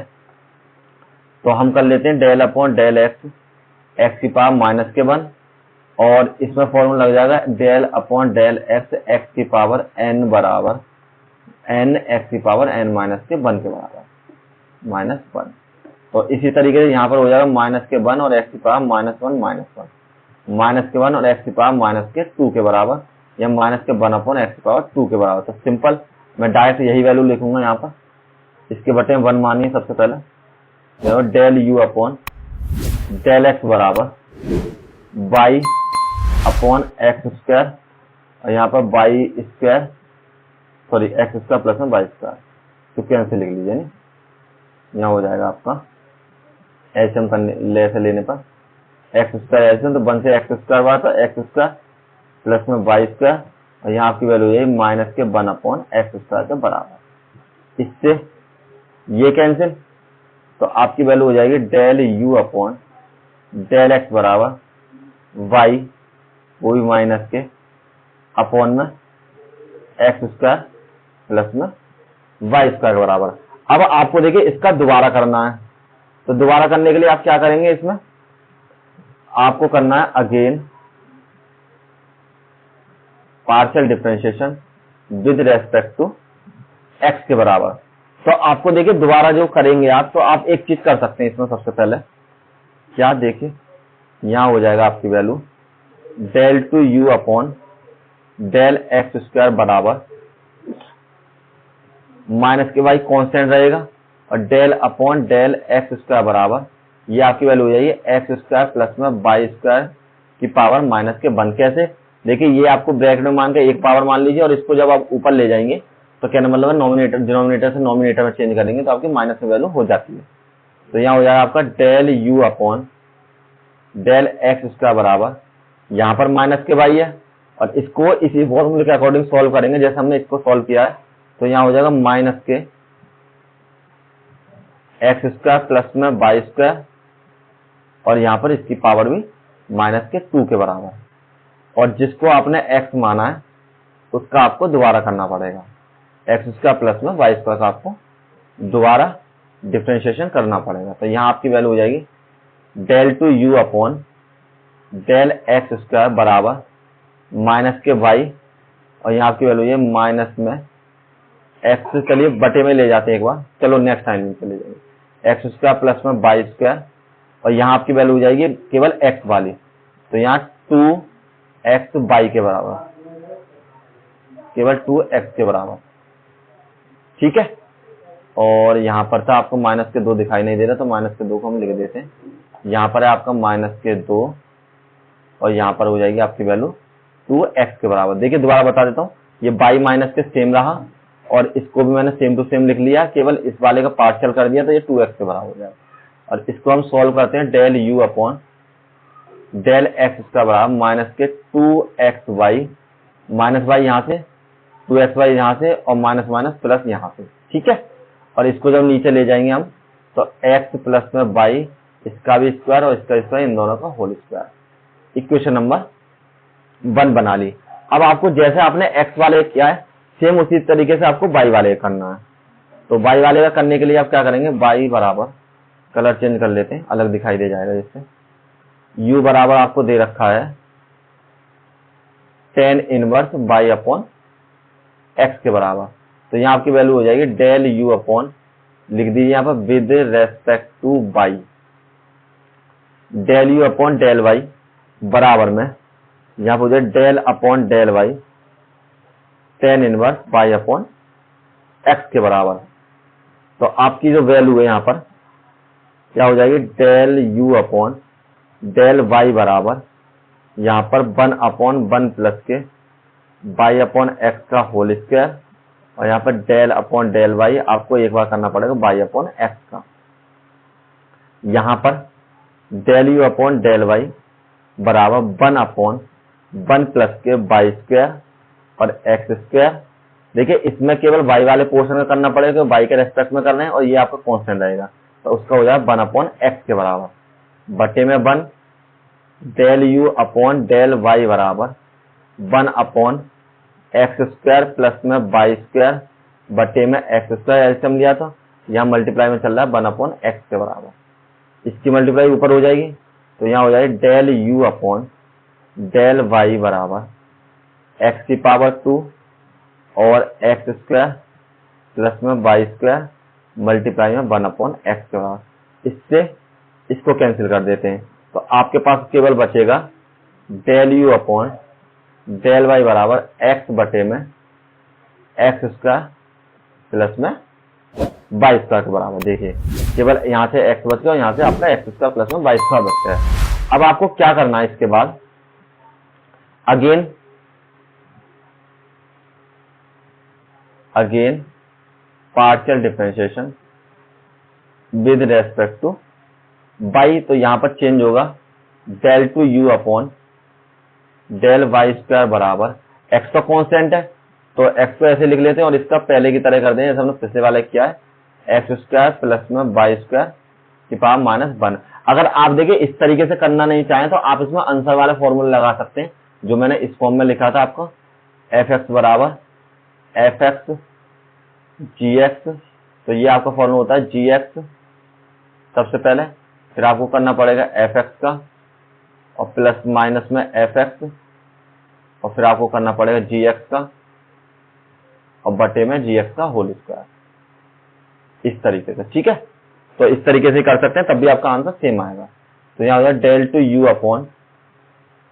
तो हम कर लेते हैं del upon del x x की पावर माइनस के 1, और इसमें फॉर्मूला लग जाएगा del upon del x x की पावर n बराबर n x की पावर n माइनस के 1 के बराबर माइनस 1। तो इसी तरीके से यहाँ पर हो जाएगा माइनस के 1 और x की पावर माइनस 1 माइनस 1, माइनस के 1 और x की पावर माइनस के 2 के बराबर, या माइनस के 1 अपॉन x की पावर 2 के बराबर। तो सिंपल मैं डायरेक्ट यही वैल्यू लिखूंगा यहाँ पर, इसके बटे में 1 मानिए सबसे पहले, देखो del you upon del x बराबर वाई अपॉन एक्स स्क्वायर, और यहाँ पर y square sorry x square plus में वाई स्क्वायर, तो कैंसिल लिख लीजिए नहीं, यहाँ हो जाएगा आपका एचएम करने से लेने पर एक्स स्क्वायर एचएम, तो 1 से एक्स स्क्वायर बार था एक्स स्क्वायर प्लस में वाई स्क्वायर, और यहाँ आपकी वैल्यू हो जाएगी माइनस के 1 अपॉन एक्स स्क्वायर के बराबर। इससे ये कैंसिल, तो आपकी वैल्यू हो जाएगी del you upon del x बराबर वाई, वो भी माइनस के अपॉन में एक्स स्क्वायर प्लस में वाई स्क्वायर के बराबर। अब आपको देखिए इसका दोबारा करना है, तो दोबारा करने के लिए आप क्या करेंगे, इसमें आपको करना है again partial differentiation with respect to x के बराबर। तो आपको देखिए दोबारा जो करेंगे आप, तो आप एक चीज कर सकते हैं इसमें, सबसे पहले क्या देखिए यहां हो जाएगा आपकी value del two you upon del x square बराबर माइनस के वाई कांस्टेंट रहेगा, और del upon del x square बराबर ये आपकी वैल्यू हो जाएगी एक्स स्क्वायर प्लस में वाई स्क्वायर की पावर माइनस के 1। कैसे देखिए, ये आपको ब्रैकेट में मान के एक पावर मान लीजिए, और इसको जब आप ऊपर ले जाएंगे तो कहने मतलब नॉमिनेटर डिनोमिनेटर से नॉमिनेटर में चेंज करेंगे तो आपकी माइनस में वैल्यू हो जाती है। तो यहाँ हो जाएगा आपका del you upon del x square बराबर, यहाँ पर माइनस के वाई है, और इसको इसी फॉर्मूले के अकॉर्डिंग सॉल्व करेंगे जैसे हमने इसको सॉल्व किया है। तो यहाँ हो जाएगा माइनस के एक्स स्क्वायर प्लस में वाई स्क्वायर, और यहाँ पर इसकी पावर भी माइनस के 2 के बराबर, और जिसको आपने x माना है उसका आपको दोबारा करना पड़ेगा, एक्स स्क्वायर प्लस में वाई स्क्वायर का आपको दोबारा डिफरेंशिएशन करना पड़ेगा। तो यहाँ आपकी वैल्यू हो जाएगी del two you upon del x square बराबर माइनस के वाई, और यहाँ आपकी वैल्यू है माइनस में एक्स, चलिए बटे में ले जाते हैं एक बार, चलो नेक्स्ट टाइम में चले जाएंगे एक्स स्क्वायर प्लस में वाई स्क्वायर, और यहाँ आपकी वैल्यू हो जाएगी केवल एक्स वाली, तो यहाँ 2x वाई के बराबर, केवल 2x के बराबर, ठीक है। और यहाँ पर था आपको माइनस के 2 दिखाई नहीं दे रहा, तो माइनस के 2 को हम लिख देते हैं, यहाँ पर है आपका माइनस के 2, और यहाँ पर हो जाएगी आपकी वैल्यू 2x के बराबर। देखिए दोबारा बता देता हूँ, ये बाई माइनस के सेम रहा, और इसको भी मैंने सेम टू सेम लिख लिया, केवल इस वाले का पार्शियल कर दिया, तो ये 2x के बराबर हो जाएगा। और इसको हम सॉल्व करते हैं, del you upon del x का बराबर माइनस के 2x वाई, माइनस वाई यहाँ से 2x वाई यहाँ से, और माइनस माइनस प्लस यहाँ से, ठीक है। और इसको जब नीचे ले जाएंगे हम, तो x प्लस में वाई, इसका भी स्क्वायर और इसका स्क्वायर, इन दोनों का होल स्क्वायर। इक्वेशन नंबर 1 बना ली। अब आपको जैसे आपने x वाले किया है सेम उसी तरीके से आपको y वाले करना है। तो y वाले का करने के लिए आप क्या करेंगे, y बराबर, कलर चेंज कर लेते हैं, अलग दिखाई दे जाएगा जिससे, u बराबर आपको दे रखा है tan inverse y upon x के बराबर। तो यहाँ आपकी वैल्यू हो जाएगी डेल u अपॉन, लिख दीजिए यहाँ पर with respect to y, del u upon del y बराबर में यहाँ पर हो जाए del upon del y tan inverse y upon x के बराबर। तो आपकी जो वैल्यू है यहाँ पर क्या हो जाएगी, del u upon del y बराबर यहाँ पर 1 अपॉन 1 प्लस के y अपॉन x का होल स्क्वायर, और यहाँ पर डेल अपॉन डेल y आपको एक बार करना पड़ेगा y अपॉन x का। यहाँ पर del u upon del y बराबर 1 अपॉन 1 प्लस के y स्क्वायर और x स्क्वायर। देखिए इसमें केवल y वाले पोर्शन में करना पड़ेगा, y के रेस्पेक्ट में करना है, और ये आपका कांस्टेंट रहेगा, तो उसका हो जाएगा 1 अपॉन x के बराबर, बटे में 1 del u upon del y बराबर 1 अपॉन एक्स स्क्वायर प्लस में वाई स्क्वायर बटे में एक्स स्क्वायर, एलसीएम लिया था, यहाँ मल्टीप्लाई में चल रहा है 1 अपॉन एक्स के बराबर। इसकी मल्टीप्लाई ऊपर हो जाएगी, तो यहाँ हो जाएगी del u upon del y बराबर एक्स की पावर 2 और एक्स स्क्वायर प्लस में वाई स्क्वायर मल्टीप्लाई में 1 अपॉन एक्स के बराबर। इससे इसको कैंसिल कर देते हैं, तो आपके पास केवल बचेगा del u upon del y बराबर x बटे में एक्स स्क्वायर प्लस में वाई स्क्वायर के बराबर। देखिए केवल यहाँ से एक्स बच गया और यहाँ से आपका एक्स स्क्वायर प्लस में वाई स्क्वायर बच गया है। अब आपको क्या करना है इसके बाद, again partial differentiation with respect to y, तो यहां पर चेंज होगा del two you upon del Y square बराबर, एक्स तो कांस्टेंट है तो एक्स को ऐसे लिख लेते हैं और इसका पहले की तरह कर दें जैसे हमने पिछले वाले किया है, एक्स स्क्वायर प्लस में वाई स्क्वायर की पावर -1। अगर आप देखिए इस तरीके से करना नहीं चाहें तो आप इसमें आंसर वाले फॉर्मूले लगा सकते हैं जो मैंने इस फॉर्म में लिखा था आपको, एफ एक्स बराबर एफ एक्स जी एक्स, तो ये आपका फॉर्मूला होता है जी एक्स सबसे पहले, फिर आपको करना पड़ेगा एफ एक्स का और प्लस माइनस में एफ एक्स और फिर आपको करना पड़ेगा जी एक्स का और बटे में जी एक्स का होल स्क्वायर, इस तरीके से। ठीक है, तो इस तरीके से कर सकते हैं तब भी आपका आंसर सेम आएगा। तो यहाँ हो जाए del two you upon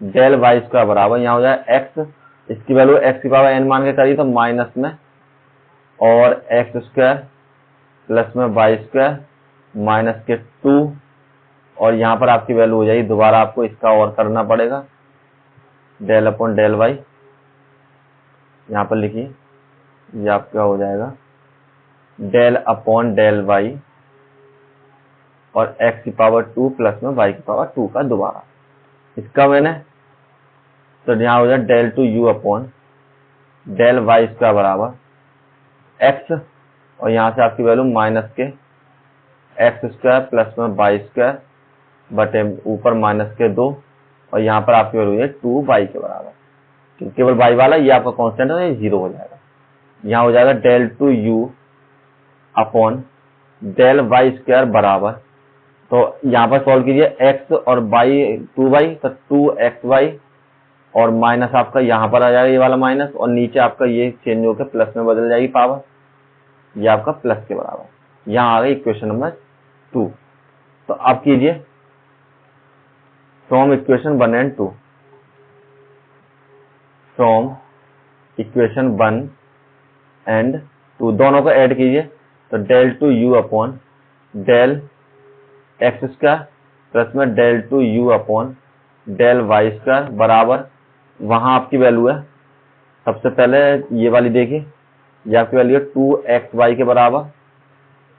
del Y square बराबर, यहाँ हो जाए एक्स, इसकी वैल्यू एक्स की पावर एन मान के करिए तो माइनस में और एक्स स्क्वायर प्लस में वाई स्क्वायर माइनस के 2 और यहाँ पर आपकी वैल्यू हो जाएगी, दोबारा आपको इसका और करना पड़ेगा डेल अपॉन डेल वाई, यहाँ पर लिखिए ये आपका हो जाएगा डेल अपॉन डेल वाई और एक्स की पावर 2 प्लस में वाई की पावर 2 का दोबारा, इसका मैंने तो यहाँ हो जाए del two you upon del Y square बराबर एक्स और यहाँ से आपकी वैल्यू माइनस के एक्स स्क्वायर प्लस में वाई स्क्वायर बटे ऊपर माइनस के 2 और यहाँ पर आपकी वैल्यू है 2 वाई के बराबर, केवल वाई वाला ये आपका कांस्टेंट है, ये 0 हो जाएगा। यहाँ हो जाएगा del two you upon del Y square बराबर, तो यहाँ पर सॉल्व कीजिए एक्स और वाई 2y तो 2xy और माइनस आपका यहाँ पर आ जाएगा ये वाला माइनस और नीचे आपका ये चेंज होकर प्लस में बदल जाएगी पावर, ये आपका प्लस के बराबर। यहाँ आ गई इक्वेशन नंबर 2। तो आप कीजिए from equation 1 and 2, from equation 1 and 2 दोनों को ऐड कीजिए, तो del two you upon del x square plus में del two you upon del Y square बराबर, वहां आपकी वैल्यू है सबसे पहले ये वाली देखिए, ये आपकी वैल्यू है 2xy के बराबर,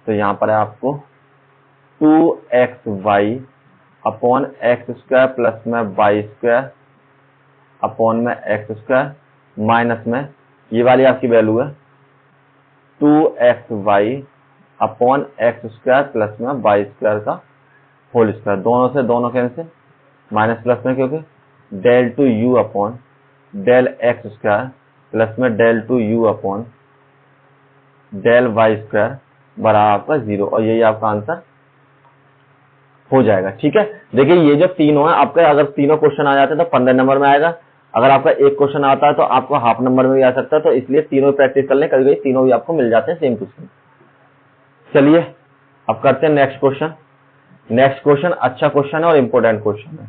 तो यहाँ पर है आपको 2xy upon x square plus में वाई स्क्वायर अपॉन में एक्स स्क्वायर माइनस में ये वाली आपकी वैल्यू है 2xy upon x square plus में वाई स्क्वायर का होल स्क्वायर, दोनों से दोनों कैंसिल माइनस प्लस में, क्योंकि del two you upon del x square plus में del two you upon del Y square बराबर आपका 0 और यही आपका आंसर हो जाएगा। ठीक है, देखिए ये जो तीनों है आपके, अगर तीनों क्वेश्चन आ जाते हैं तो 15 नंबर में आएगा, अगर आपका एक क्वेश्चन आता है तो आपको हाफ नंबर में भी आ सकता है, तो इसलिए तीनों प्रैक्टिस कर लें, कभी कभी तीनों भी आपको मिल जाते हैं सेम क्वेश्चन। चलिए अब करते हैं नेक्स्ट क्वेश्चन। नेक्स्ट क्वेश्चन अच्छा क्वेश्चन है और इंपोर्टेंट क्वेश्चन है।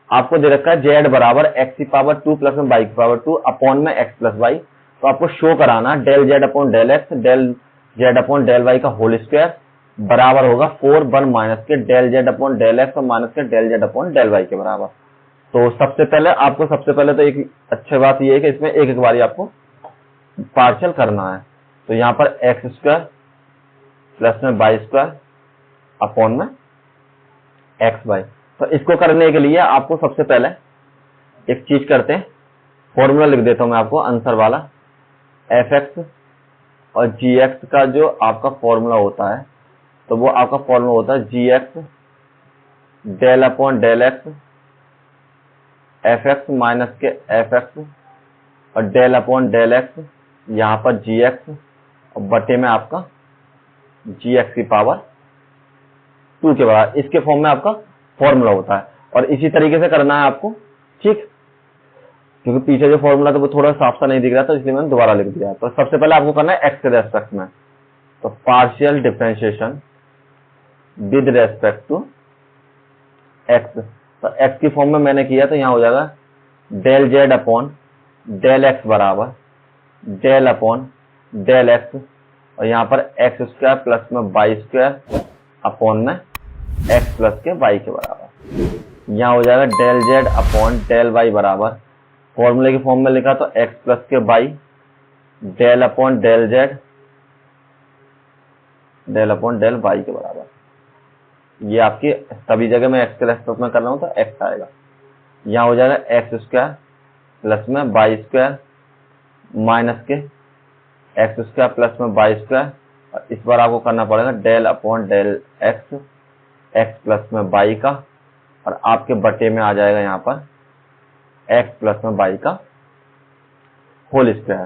आपको दे रखा है जेड बराबर एक्स की पावर 2 प्लस में वाई की पावर 2 अपॉन में एक्स प्लस वाई, तो आपको शो कराना del Z upon del x del Z upon del Y का होल स्क्वायर बराबर होगा 4 1 माइनस के del Z upon del x और माइनस के del Z upon del Y के बराबर। तो सबसे पहले तो एक अच्छी बात यह है कि इसमें एक एक बारी आपको पार्शियल करना है, तो यहाँ पर एक्स स्क्वायर प्लस में वाई स्क्वायर अपॉन में एक्स वाई, तो इसको करने के लिए आपको सबसे पहले एक चीज करते हैं, फॉर्मूला लिख देता हूं मैं आपको आंसर वाला, एफ एक्स और जी एक्स का जो आपका फॉर्मूला होता है तो वो आपका फॉर्मूला होता है G X del upon del X F X minus के एफ एक्स और डेल अपॉन डेल एक्स, यहाँ पर जी एक्स और बटे में आपका जी एक्स की पावर 2 के बराबर, इसके फॉर्म में आपका फॉर्मूला होता है और इसी तरीके से करना है आपको। ठीक, क्योंकि पीछे जो फॉर्मूला था वो थोड़ा साफ सा नहीं दिख रहा था इसलिए मैंने दोबारा लिख दिया। तो सबसे पहले आपको करना है एक्स के रेस्पेक्ट में, तो partial differentiation with respect to x, तो एक्स की फॉर्म में मैंने किया तो यहाँ हो जाएगा del Z upon del x बराबर डेल अपॉन डेल एक्स और यहाँ पर एक्स स्क्वायर प्लस में वाई स्क्वायर अपॉन में एक्स प्लस के वाई के बराबर। यहाँ हो जाएगा del Z upon del Y बराबर, फॉर्मूले के फॉर्म में लिखा तो एक्स प्लस के y del upon del Z del upon del Y के बराबर। ये आपकी सभी जगह मैं एक्स के रेस्पेक्ट में कर रहा हूं तो एक्स आएगा। यहाँ हो जाएगा एक्स स्क्वायर प्लस में वाई स्क्वायर माइनस के एक्स स्क्वायर प्लस में वाई स्क्वायर, और इस बार आपको करना पड़ेगा del upon del x x plus में वाई का, और आपके बटे में आ जाएगा यहाँ पर एक्स प्लस में वाई का होल स्क्वायर।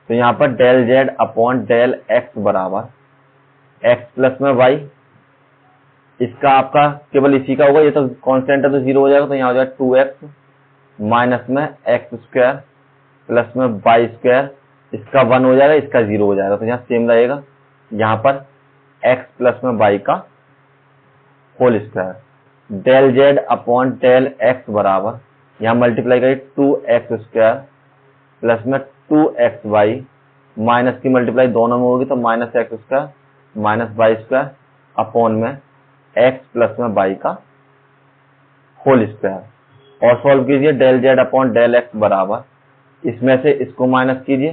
तो यहाँ पर del Z upon del x बराबर एक्स प्लस में वाई, इसका आपका केवल इसी का होगा, ये तो कांस्टेंट है तो 0 हो जाएगा, तो यहाँ हो जाएगा 2x माइनस में एक्स स्क्वायर प्लस में वाई स्क्वायर, इसका 1 हो जाएगा, इसका 0 हो जाएगा, तो यहाँ सेम रहेगा। यहाँ पर x प्लस में वाई का whole square del Z upon del x बराबर, यहाँ मल्टीप्लाई करिए 2x स्क्वायर प्लस में 2x वाई, माइनस की मल्टीप्लाई दोनों में होगी तो minus x square minus y square upon में एक्स प्लस में वाई का होल स्क्वायर। और सॉल्व कीजिए del Z upon del x बराबर, इसमें से इसको माइनस कीजिए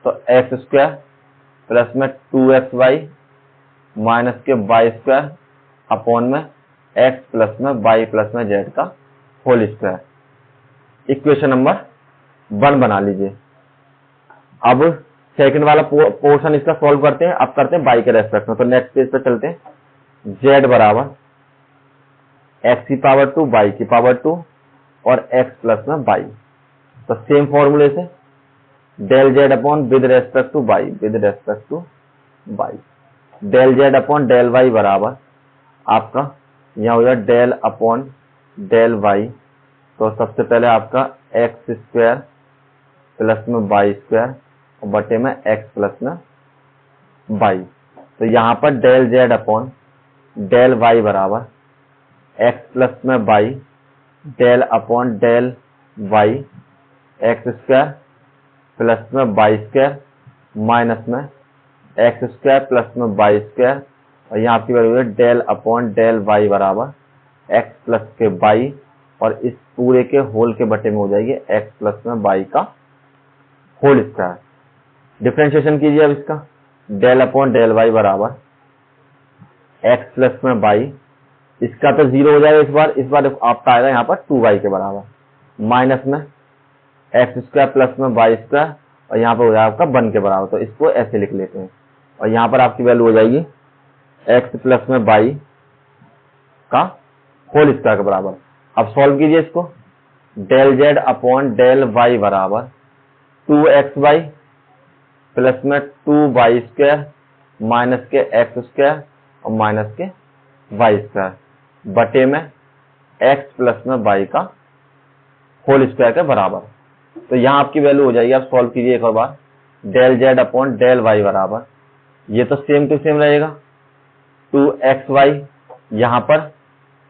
तो एक्स स्क्वायर प्लस में 2x वाई माइनस के वाई स्क्वायर अपॉन में एक्स प्लस में वाई प्लस में जेड का होल स्क्वायर। इक्वेशन नंबर 1 बना लीजिए। अब सेकंड वाला पोर्शन इसका सॉल्व करते हैं, अब करते हैं बाई के रेस्पेक्ट में। तो नेक्स्ट पेज पे चलते हैं। जेड बराबर एक्स की पावर 2 वाई की पावर 2 और एक्स प्लस में वाई, तो सेम फॉर्मूले से del Z upon with respect to y with respect to y, del Z upon del Y बराबर आपका यहाँ हो जाए डेल अपॉन डेल वाई, तो सबसे पहले आपका एक्स स्क्वायर प्लस में वाई स्क्वायर और बटे में एक्स प्लस में वाई। तो यहाँ पर del Z upon del Y बराबर एक्स प्लस में y del upon del y x square plus में वाई स्क्वायर माइनस में एक्स स्क्वायर प्लस में वाई स्क्वायर, और यहाँ आपकी वैल्यू है डेल अपॉन डेल वाई बराबर एक्स प्लस के वाई, और इस पूरे के होल के बटे में हो जाएगी एक्स प्लस में वाई का होल स्क्वायर। डिफरेंशिएशन कीजिए अब इसका, डेल अपॉन डेल वाई बराबर एक्स प्लस में वाई, इसका तो 0 हो जाएगा इस बार आपका आएगा यहाँ पर 2y के बराबर माइनस में एक्स स्क्वायर प्लस में वाई स्क्वायर, और यहाँ पर हो जाएगा आपका 1 के बराबर, तो इसको ऐसे लिख लेते हैं। और यहाँ पर आपकी वैल्यू हो जाएगी एक्स प्लस में वाई का होल स्क्वायर के बराबर। अब सॉल्व कीजिए इसको, del Z upon del Y बराबर 2xy प्लस में 2y स्क्वायर माइनस के एक्स स्क्वायर और माइनस के वाई स्क्वायर बटे में एक्स प्लस में वाई का होल स्क्वायर के बराबर। तो यहाँ आपकी वैल्यू हो जाएगी, आप सॉल्व कीजिए एक और बार, del Z upon del Y बराबर, ये तो सेम टू सेम रहेगा 2xy, यहाँ पर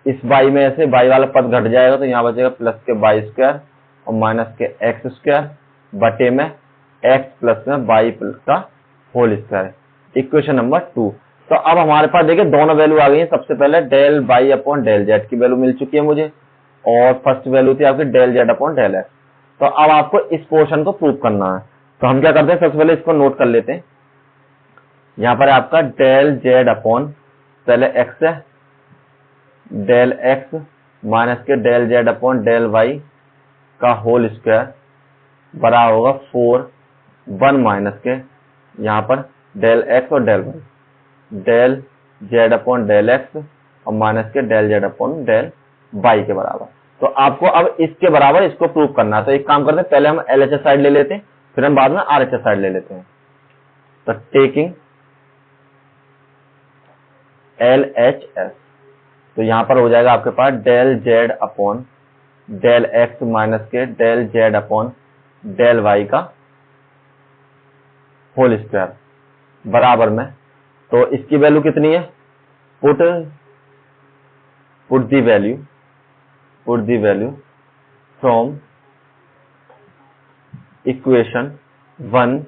इस y में से y वाला पद घट जाएगा तो यहाँ बचेगा प्लस के वाई स्क्वायर और माइनस के एक्स स्क्वायर बटे में एक्स प्लस में वाई का होल स्क्वायर। Equation number 2। तो अब हमारे पास देखिए दोनों वैल्यू आ गई है। सबसे पहले del y upon del z की वैल्यू मिल चुकी है मुझे, और फर्स्ट वैल्यू थी आपकी del Z upon del x. तो अब आपको इस पोर्शन को प्रूव करना है, तो हम क्या करते हैं, सबसे पहले इसको नोट कर लेते हैं। यहाँ पर आपका डेल जेड अपॉन पहले एक्स है, डेल एक्स माइनस के del Z upon del Y का होल स्क्वायर बराबर होगा 4 1 माइनस के यहाँ पर डेल एक्स और del Y, del Z upon del x और माइनस के del Z upon del Y के बराबर। तो आपको अब इसके बराबर इसको प्रूव करना है। तो एक काम करते हैं, पहले हम एलएचएस साइड ले लेते हैं, फिर हम बाद में आरएचएस साइड ले लेते हैं। तो टेकिंग एलएचएस, तो यहां पर हो जाएगा आपके पास del Z upon del x minus के del Z upon del Y का होल स्क्वायर बराबर में, तो इसकी वैल्यू कितनी है, put the value from equation 1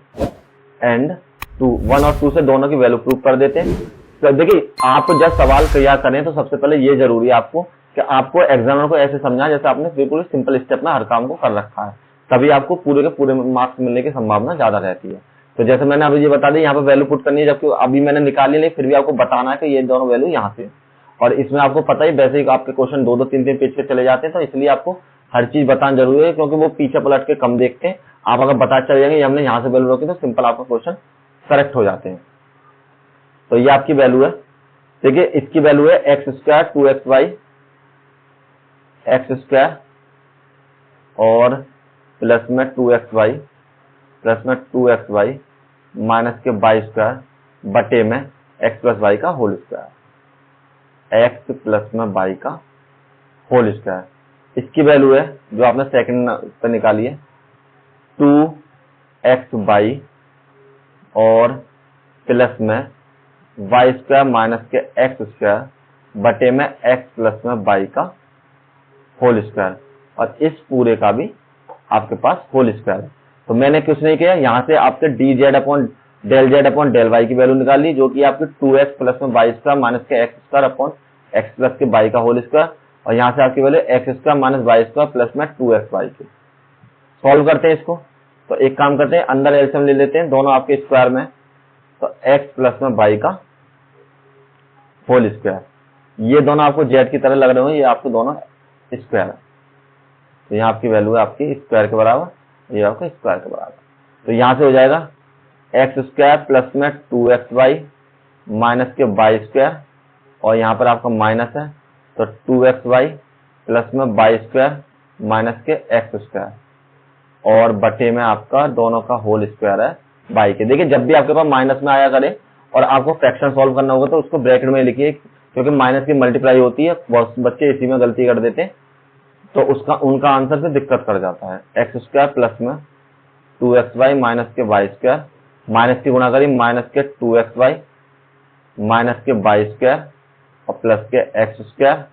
and 2, 1 और 2 से दोनों की वैल्यू प्रूव कर देते हैं। तो देखिए आप जब सवाल क्लियर करें तो सबसे पहले ये जरूरी है आपको कि आपको एग्जामिनर को ऐसे समझाएं जैसे आपने बिल्कुल सिंपल स्टेप में हर काम को कर रखा है, तभी आपको पूरे के पूरे मार्क्स मिलने की संभावना ज्यादा रहती है। तो जैसे मैंने अभी ये बता दी, यहाँ पे वैल्यू पुट करनी है, जबकि अभी मैंने निकाली नहीं, फिर भी आपको बताना है कि ये दोनों वैल्यू यहाँ से, और इसमें आपको पता ही वैसे ही आपके क्वेश्चन 2-2, 3-3 पेज पे चले जाते हैं, तो इसलिए आपको हर चीज बताना जरूरी है, क्योंकि वो पीछे पलट के कम देखते हैं। आप अगर बता चल जाएंगे हमने यहाँ से वैल्यू रखी, तो सिंपल आपका क्वेश्चन करेक्ट हो जाते हैं। तो ये आपकी वैल्यू है। देखिए इसकी वैल्यू है x square 2xy x square और प्लस में 2xy प्लस में 2xy माइनस के y स्क्वायर बटे में x प्लस y का होल स्क्वायर, x प्लस में y का होल स्क्वायर। इसकी वैल्यू है जो आपने सेकंड पे निकाली है 2xy और प्लस में y स्क्वायर माइनस के x स्क्वायर बटे में x प्लस में y का होल स्क्वायर, और इस पूरे का भी आपके पास होल स्क्वायर है। तो मैंने कुछ नहीं किया, यहाँ से आपके dz upon del z upon del y की वैल्यू निकाल ली, जो कि आपकी 2x प्लस में y स्क्वायर माइनस के x square upon x plus के y का होल स्क्वायर, और यहाँ से आपकी value x square minus y square plus में 2xy की। सॉल्व करते हैं इसको। तो एक काम करते हैं, अंदर एलसीएम ले लेते हैं, दोनों आपके स्क्वायर में, तो x प्लस में y का होल स्क्वायर, ये दोनों आपको z की तरह लग रहे होंगे, ये आपको दोनों स्क्वायर है, तो यहाँ आपकी वैल्यू है आपकी स्क्वायर के बराबर, ये आपका स्क्वायर के बराबर। तो यहाँ से हो जाएगा x स्क्वायर प्लस में 2xy माइनस के y स्क्वायर, और यहाँ पर आपका माइनस है, तो 2xy प्लस में y स्क्वायर माइनस के x स्क्वायर, और बटे में आपका दोनों का होल स्क्वायर है y के। देखिए जब भी आपके पास माइनस में आया करे और आपको फ्रैक्शन सॉल्व करना होगा तो उसको ब्रैकेट में लिखिए, क्योंकि माइनस की मल्टीप्लाई होती है, बहुत बच्चे इसी में गलती कर देते हैं, तो उसका उनका आंसर पे दिक्कत कर जाता है। एक्स स्क्वायर प्लस में 2xy माइनस के y स्क्वायर, माइनस की गुणा करी माइनस के 2xy माइनस के y स्क्वायर और प्लस के x स्क्वायर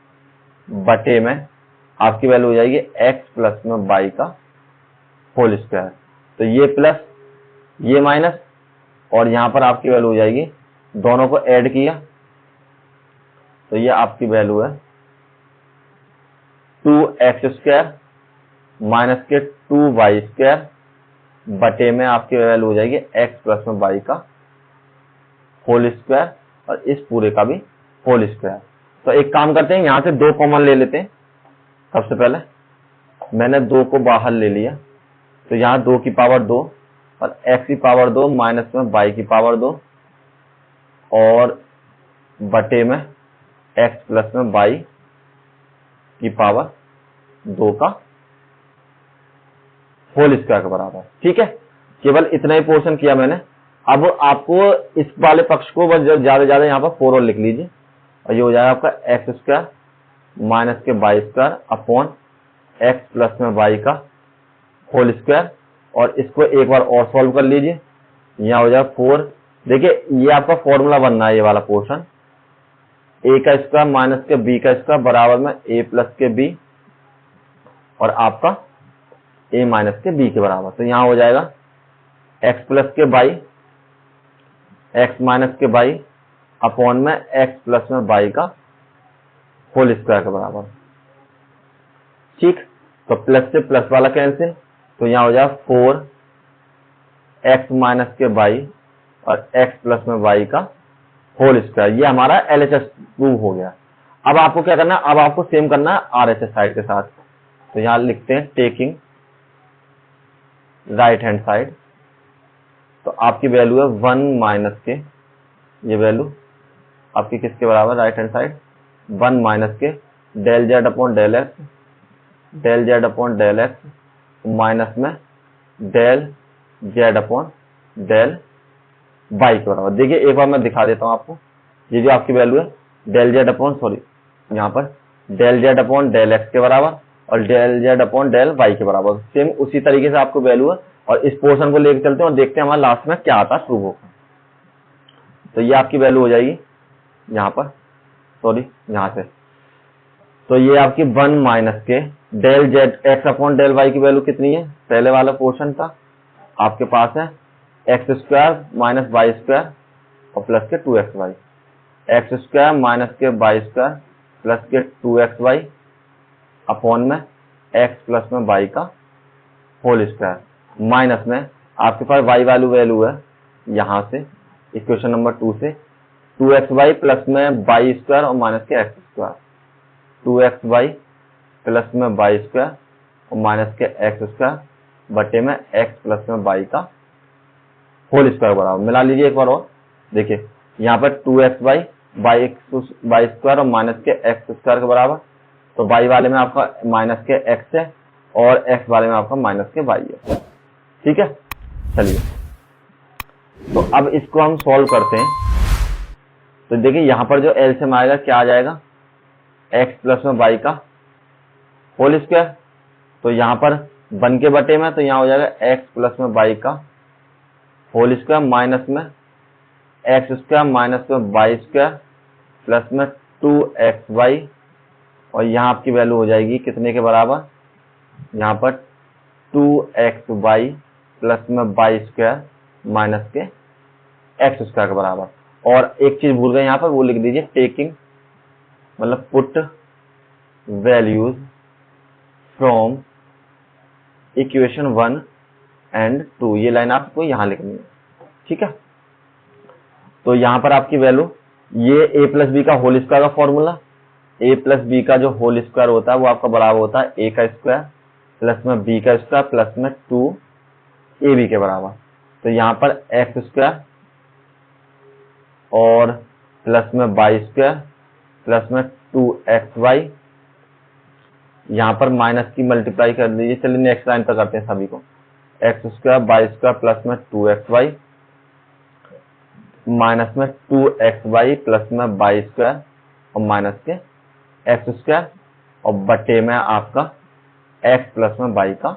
बटे में आपकी वैल्यू हो जाएगी x प्लस में y का होल स्क्वायर। तो ये प्लस ये माइनस, और यहां पर आपकी वैल्यू हो जाएगी, दोनों को ऐड किया तो ये आपकी वैल्यू है 2x स्क्वायर माइनस के 2y स्क्वायर बटे में आपकी वैल्यू हो जाएगी x प्लस में y का होल स्क्वायर, और इस पूरे का भी होल स्क्वायर। तो एक काम करते हैं, यहां से 2 कॉमन ले लेते हैं। सबसे पहले मैंने 2 को बाहर ले लिया, तो यहाँ 2 की पावर 2 और x की पावर 2 माइनस में y की पावर 2 और बटे में x प्लस में y की पावर 2 का होल स्क्वायर के बराबर। ठीक है, केवल इतना ही पोर्शन किया मैंने। अब आपको इस वाले पक्ष को बस ज्यादा यहाँ पर 4 और लिख लीजिए, और ये हो जाएगा आपका एक्स स्क्वायर माइनस के y square upon x plus में y का होल स्क्वायर, और इसको एक बार और सॉल्व कर लीजिए, यहाँ हो जाएगा 4। देखिए ये आपका फॉर्मूला बनना है, ये वाला पोर्शन a का स्क्वायर माइनस के b का स्क्वायर बराबर में a प्लस के b और आपका a माइनस के b के बराबर। तो यहाँ हो जाएगा x प्लस के y x माइनस के y अपॉन में x प्लस में y का होल स्क्वायर के बराबर। ठीक, तो प्लस से प्लस वाला कैंसिल, तो यहाँ हो जाएगा 4x माइनस के y और x प्लस में y का होल स्क्वायर। ये हमारा LHS प्रूव हो गया। अब आपको क्या करना है, अब आपको सेम करना है RHS साइड के साथ। तो यहां लिखते हैं टेकिंग राइट हैंड साइड, तो आपकी वैल्यू है 1 माइनस के, ये वैल्यू आपकी किसके बराबर, राइट हैंड साइड 1 माइनस के del Z upon del x minus में del Z upon del Y के बराबर। देखिए एक बार मैं दिखा देता हूं आपको, ये जो आपकी वैल्यू है डेल जेड अपॉन यहाँ पर del Z upon del x के बराबर और del Z upon del Y के बराबर, सेम उसी तरीके से आपको वैल्यू है। और इस पोर्शन को लेकर चलते हैं और देखते हैं हमारा लास्ट में क्या आता है प्रूव होगा। तो ये आपकी वैल्यू हो जाएगी यहाँ पर, यहाँ से, तो ये आपकी 1 माइनस के del z x upon del y की वैल्यू कितनी है, पहले वाला पोर्शन था आपके पास है x square minus y square और प्लस के 2xy, एक्स स्क्वायर माइनस के वाई स्क्वायर प्लस के 2xy अपॉन में एक्स प्लस में वाई का होल स्क्वायर माइनस में आपके पास वाई वैल्यू है यहां से इक्वेशन नंबर 2 से 2xy प्लस में वाई स्क्वायर और माइनस के एक्स स्क्वायर, 2xy प्लस में वाई स्क्वायर और माइनस के एक्स स्क्वायर बटे में एक्स प्लस में वाई का होल स्क्वायर बराबर। मिला लीजिए एक बार और देखिए यहाँ पर 2xy वाई स्क्वायर और माइनस के एक्स स्क्वायर के बराबर, तो वाई वाले में आपका माइनस के एक्स है और एक्स वाले में आपका माइनस के वाई है। ठीक है, चलिए तो अब इसको हम सॉल्व करते हैं। तो देखिए यहां पर जो एलसीएम आएगा क्या आ जाएगा, एक्स प्लस में वाई का होल स्क्वायर, तो यहां पर बन के बटे में तो यहां हो जाएगा एक्स प्लस में वाई का होल स्क्वायर माइनस में एक्स स्क्वायर माइनस में वाई स्क्वायर प्लस में 2xy और यहाँ आपकी वैल्यू हो जाएगी कितने के बराबर, यहाँ पर 2xy प्लस में वाई स्क्वायर माइनस के एक्स स्क्वायर के बराबर। और एक चीज भूल गए यहाँ पर, वो लिख दीजिए टेकिंग, मतलब put values from equation 1 and 2, ये लाइन आपको यहाँ लिखनी है। ठीक है, तो यहां पर आपकी वैल्यू ये a प्लस बी का होल स्क्वायर का फॉर्मूला, a प्लस बी का जो होल स्क्वायर होता है वो आपका बराबर होता है a का स्क्वायर प्लस में b का स्क्वायर प्लस में 2ab के बराबर। तो यहां पर एक्स स्क्वायर और प्लस में वाई स्क्वायर प्लस में 2xy, यहां पर माइनस की मल्टीप्लाई कर दीजिए। चलिए नेक्स्ट लाइन पर करते हैं सभी को, x square y square plus में 2xy माइनस में 2xy प्लस में वाई स्क्वायर और माइनस के एक्स स्क्वायर और बटे में आपका एक्स प्लस में वाई का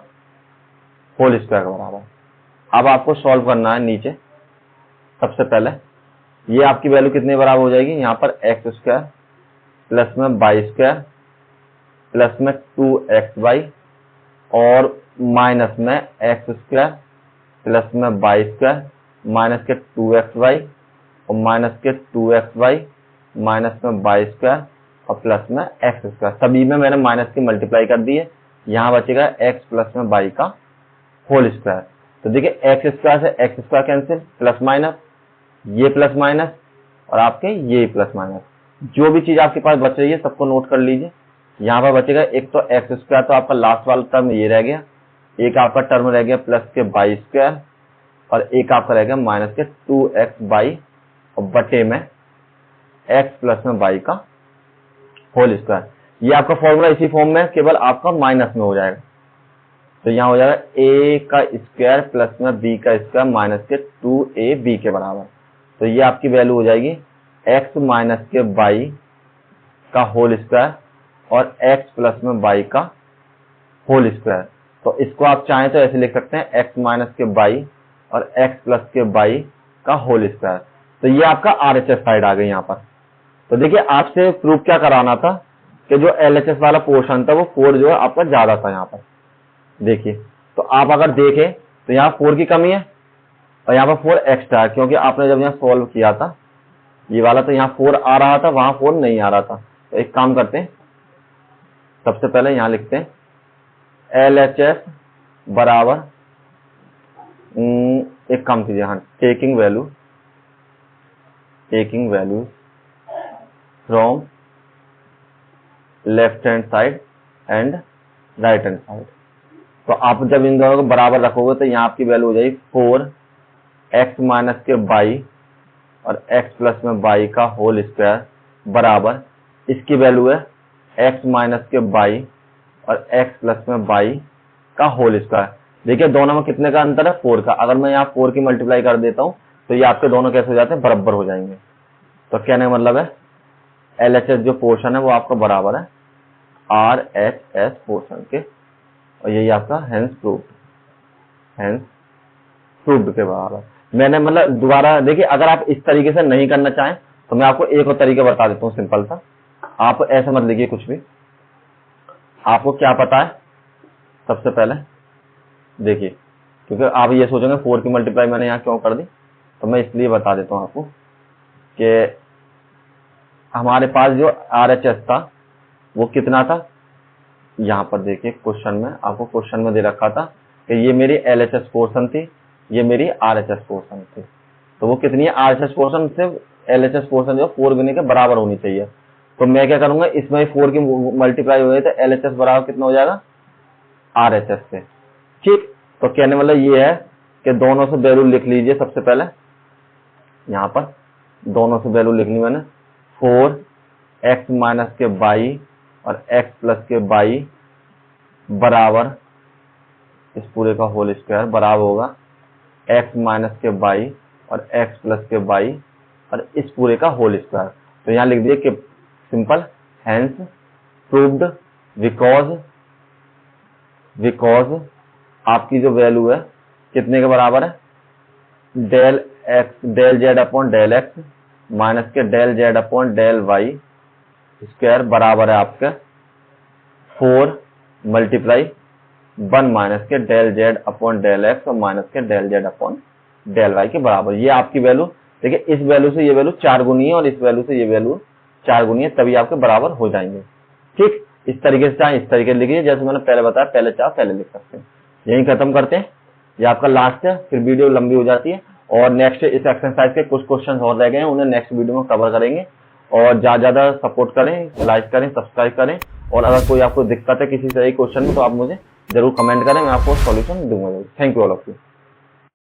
होल स्क्वायर के बराबर। अब आपको सॉल्व करना है नीचे। सबसे पहले ये आपकी वैल्यू कितने बराबर हो जाएगी, यहाँ पर एक्स स्क्वायर प्लस में वाई स्क्वायर प्लस में 2xy और माइनस में एक्स स्क्वायर प्लस में वाई स्क्वायर माइनस के 2xy और माइनस के 2xy माइनस में वाई स्क्वायर और प्लस में एक्स स्क्वायर, सभी में मैंने माइनस की मल्टीप्लाई कर दी है। यहाँ बचेगा एक्स प्लस में वाई का होल स्क्वायर। तो देखिए एक्स स्क्वायर से x square cancel, plus minus ये प्लस माइनस और आपके ये प्लस माइनस, जो भी चीज आपके पास बच रही है सबको नोट कर लीजिए। यहाँ पर बचेगा एक तो एक्स स्क्वायर, तो आपका लास्ट वाला टर्म ये रह गया, एक आपका टर्म रह गया प्लस के वाई स्क्वायर और एक आपका रह गया माइनस के 2xy और बटे में x प्लस में y का होल स्क्वायर। ये आपका फॉर्मूला इसी फॉर्म में केवल आपका माइनस में हो जाएगा। तो यहाँ हो जाएगा a का स्क्वायर प्लस में b का स्क्वायर माइनस के 2ab के बराबर। तो ये आपकी वैल्यू हो जाएगी x माइनस के y का होल स्क्वायर और x प्लस में y का होल स्क्वायर। तो इसको आप चाहें तो ऐसे लिख सकते हैं x माइनस के y और x प्लस के y का होल स्क्वायर। तो ये आपका RHS साइड आ गई यहाँ पर। तो देखिए आपसे प्रूफ क्या कराना था कि जो LHS वाला पोर्शन था वो 4 जो है आपका ज्यादा था यहाँ पर। देखिए तो आप अगर देखें तो यहाँ 4 की कमी है और यहाँ पर 4 एक्स्ट्रा है, क्योंकि आपने जब यहाँ सॉल्व किया था ये वाला तो यहाँ 4 आ रहा था, वहां 4 नहीं आ रहा था। तो एक काम करते हैं, सबसे पहले यहाँ लिखते हैं LHS बराबर, एक काम कीजिए, हाँ, taking value from left hand side and right hand side. तो आप जब इन दोनों को बराबर रखोगे तो यहाँ आपकी वैल्यू हो जाएगी 4x माइनस के y और x प्लस में y का होल स्क्वायर बराबर, इसकी वैल्यू है x माइनस के y और x प्लस में y का होल स्क्वायर। देखिए दोनों में कितने का अंतर है, 4 का। अगर मैं यहाँ 4 की मल्टीप्लाई कर देता हूँ तो ये आपके दोनों कैसे हो जाते हैं, बराबर हो जाएंगे। तो कहने का मतलब है LHS जो पोर्शन है वो आपका बराबर है RHS पोर्शन के, और यही आपका हेंस प्रूव्ड के बराबर। मैंने मतलब दोबारा देखिए, अगर आप इस तरीके से नहीं करना चाहें तो मैं आपको एक और तरीका बता देता हूँ सिंपल सा। आप ऐसा मत लिखिए कुछ भी, आपको क्या पता है। सबसे पहले देखिए क्योंकि आप ये सोचेंगे 4 की मल्टीप्लाई मैंने यहाँ क्यों कर दी, तो मैं इसलिए बता देता हूँ आपको कि हमारे पास जो RHS था वो कितना था। यहाँ पर देखिए क्वेश्चन में, आपको क्वेश्चन में दे रखा था कि ये मेरी LHS पोर्शन थी, ये मेरी RHS पोर्शन थी। तो वो कितनी है, RHS पोर्शन से LHS पोर्शन जो 4 गुने के बराबर होनी चाहिए। तो मैं क्या करूंगा, इसमें 4 की मल्टीप्लाई हो गई तो LHS बराबर कितना हो जाएगा, RHS से। ठीक, तो कहने वाला ये है कि दोनों से वैल्यू लिख लीजिए। सबसे पहले यहाँ पर दोनों से वैल्यू लिख ली मैंने, 4x माइनस के बाई और x प्लस के बाई बराबर इस पूरे का होल स्क्वायर बराबर होगा x माइनस के बाई और x प्लस के बाई और इस पूरे का होल स्क्वायर। तो यहाँ लिख दिए कि सिंपल, हेंस प्रूव्ड, बिकॉज आपकी जो वैल्यू है कितने के बराबर है, del Z upon del x minus के del Z upon del Y square बराबर है आपके 4 मल्टीप्लाई 1 माइनस के del Z upon del x और माइनस के del Z upon del Y के बराबर। ये आपकी वैल्यू देखिए, इस वैल्यू से ये वैल्यू 4 गुनी है और इस वैल्यू से ये वैल्यू 4 गुनी है, तभी आपके बराबर हो जाएंगे। ठीक, इस तरीके से चाहे इस तरीके से लिखिए, जैसे मैंने पहले बताया, पहले चाहे पहले लिख सकते हैं। यही खत्म करते हैं, ये आपका लास्ट है, फिर वीडियो लंबी हो जाती है। और नेक्स्ट इस एक्सरसाइज के कुछ क्वेश्चन और रह गए हैं, उन्हें नेक्स्ट वीडियो में कवर करेंगे। और ज्यादा सपोर्ट करें, लाइक करें, सब्सक्राइब करें। और अगर कोई आपको दिक्कत है किसी तरह के क्वेश्चन में तो आप मुझे जरूर कमेंट करें, मैं आपको सॉल्यूशन दूंगा। Thank you all of you.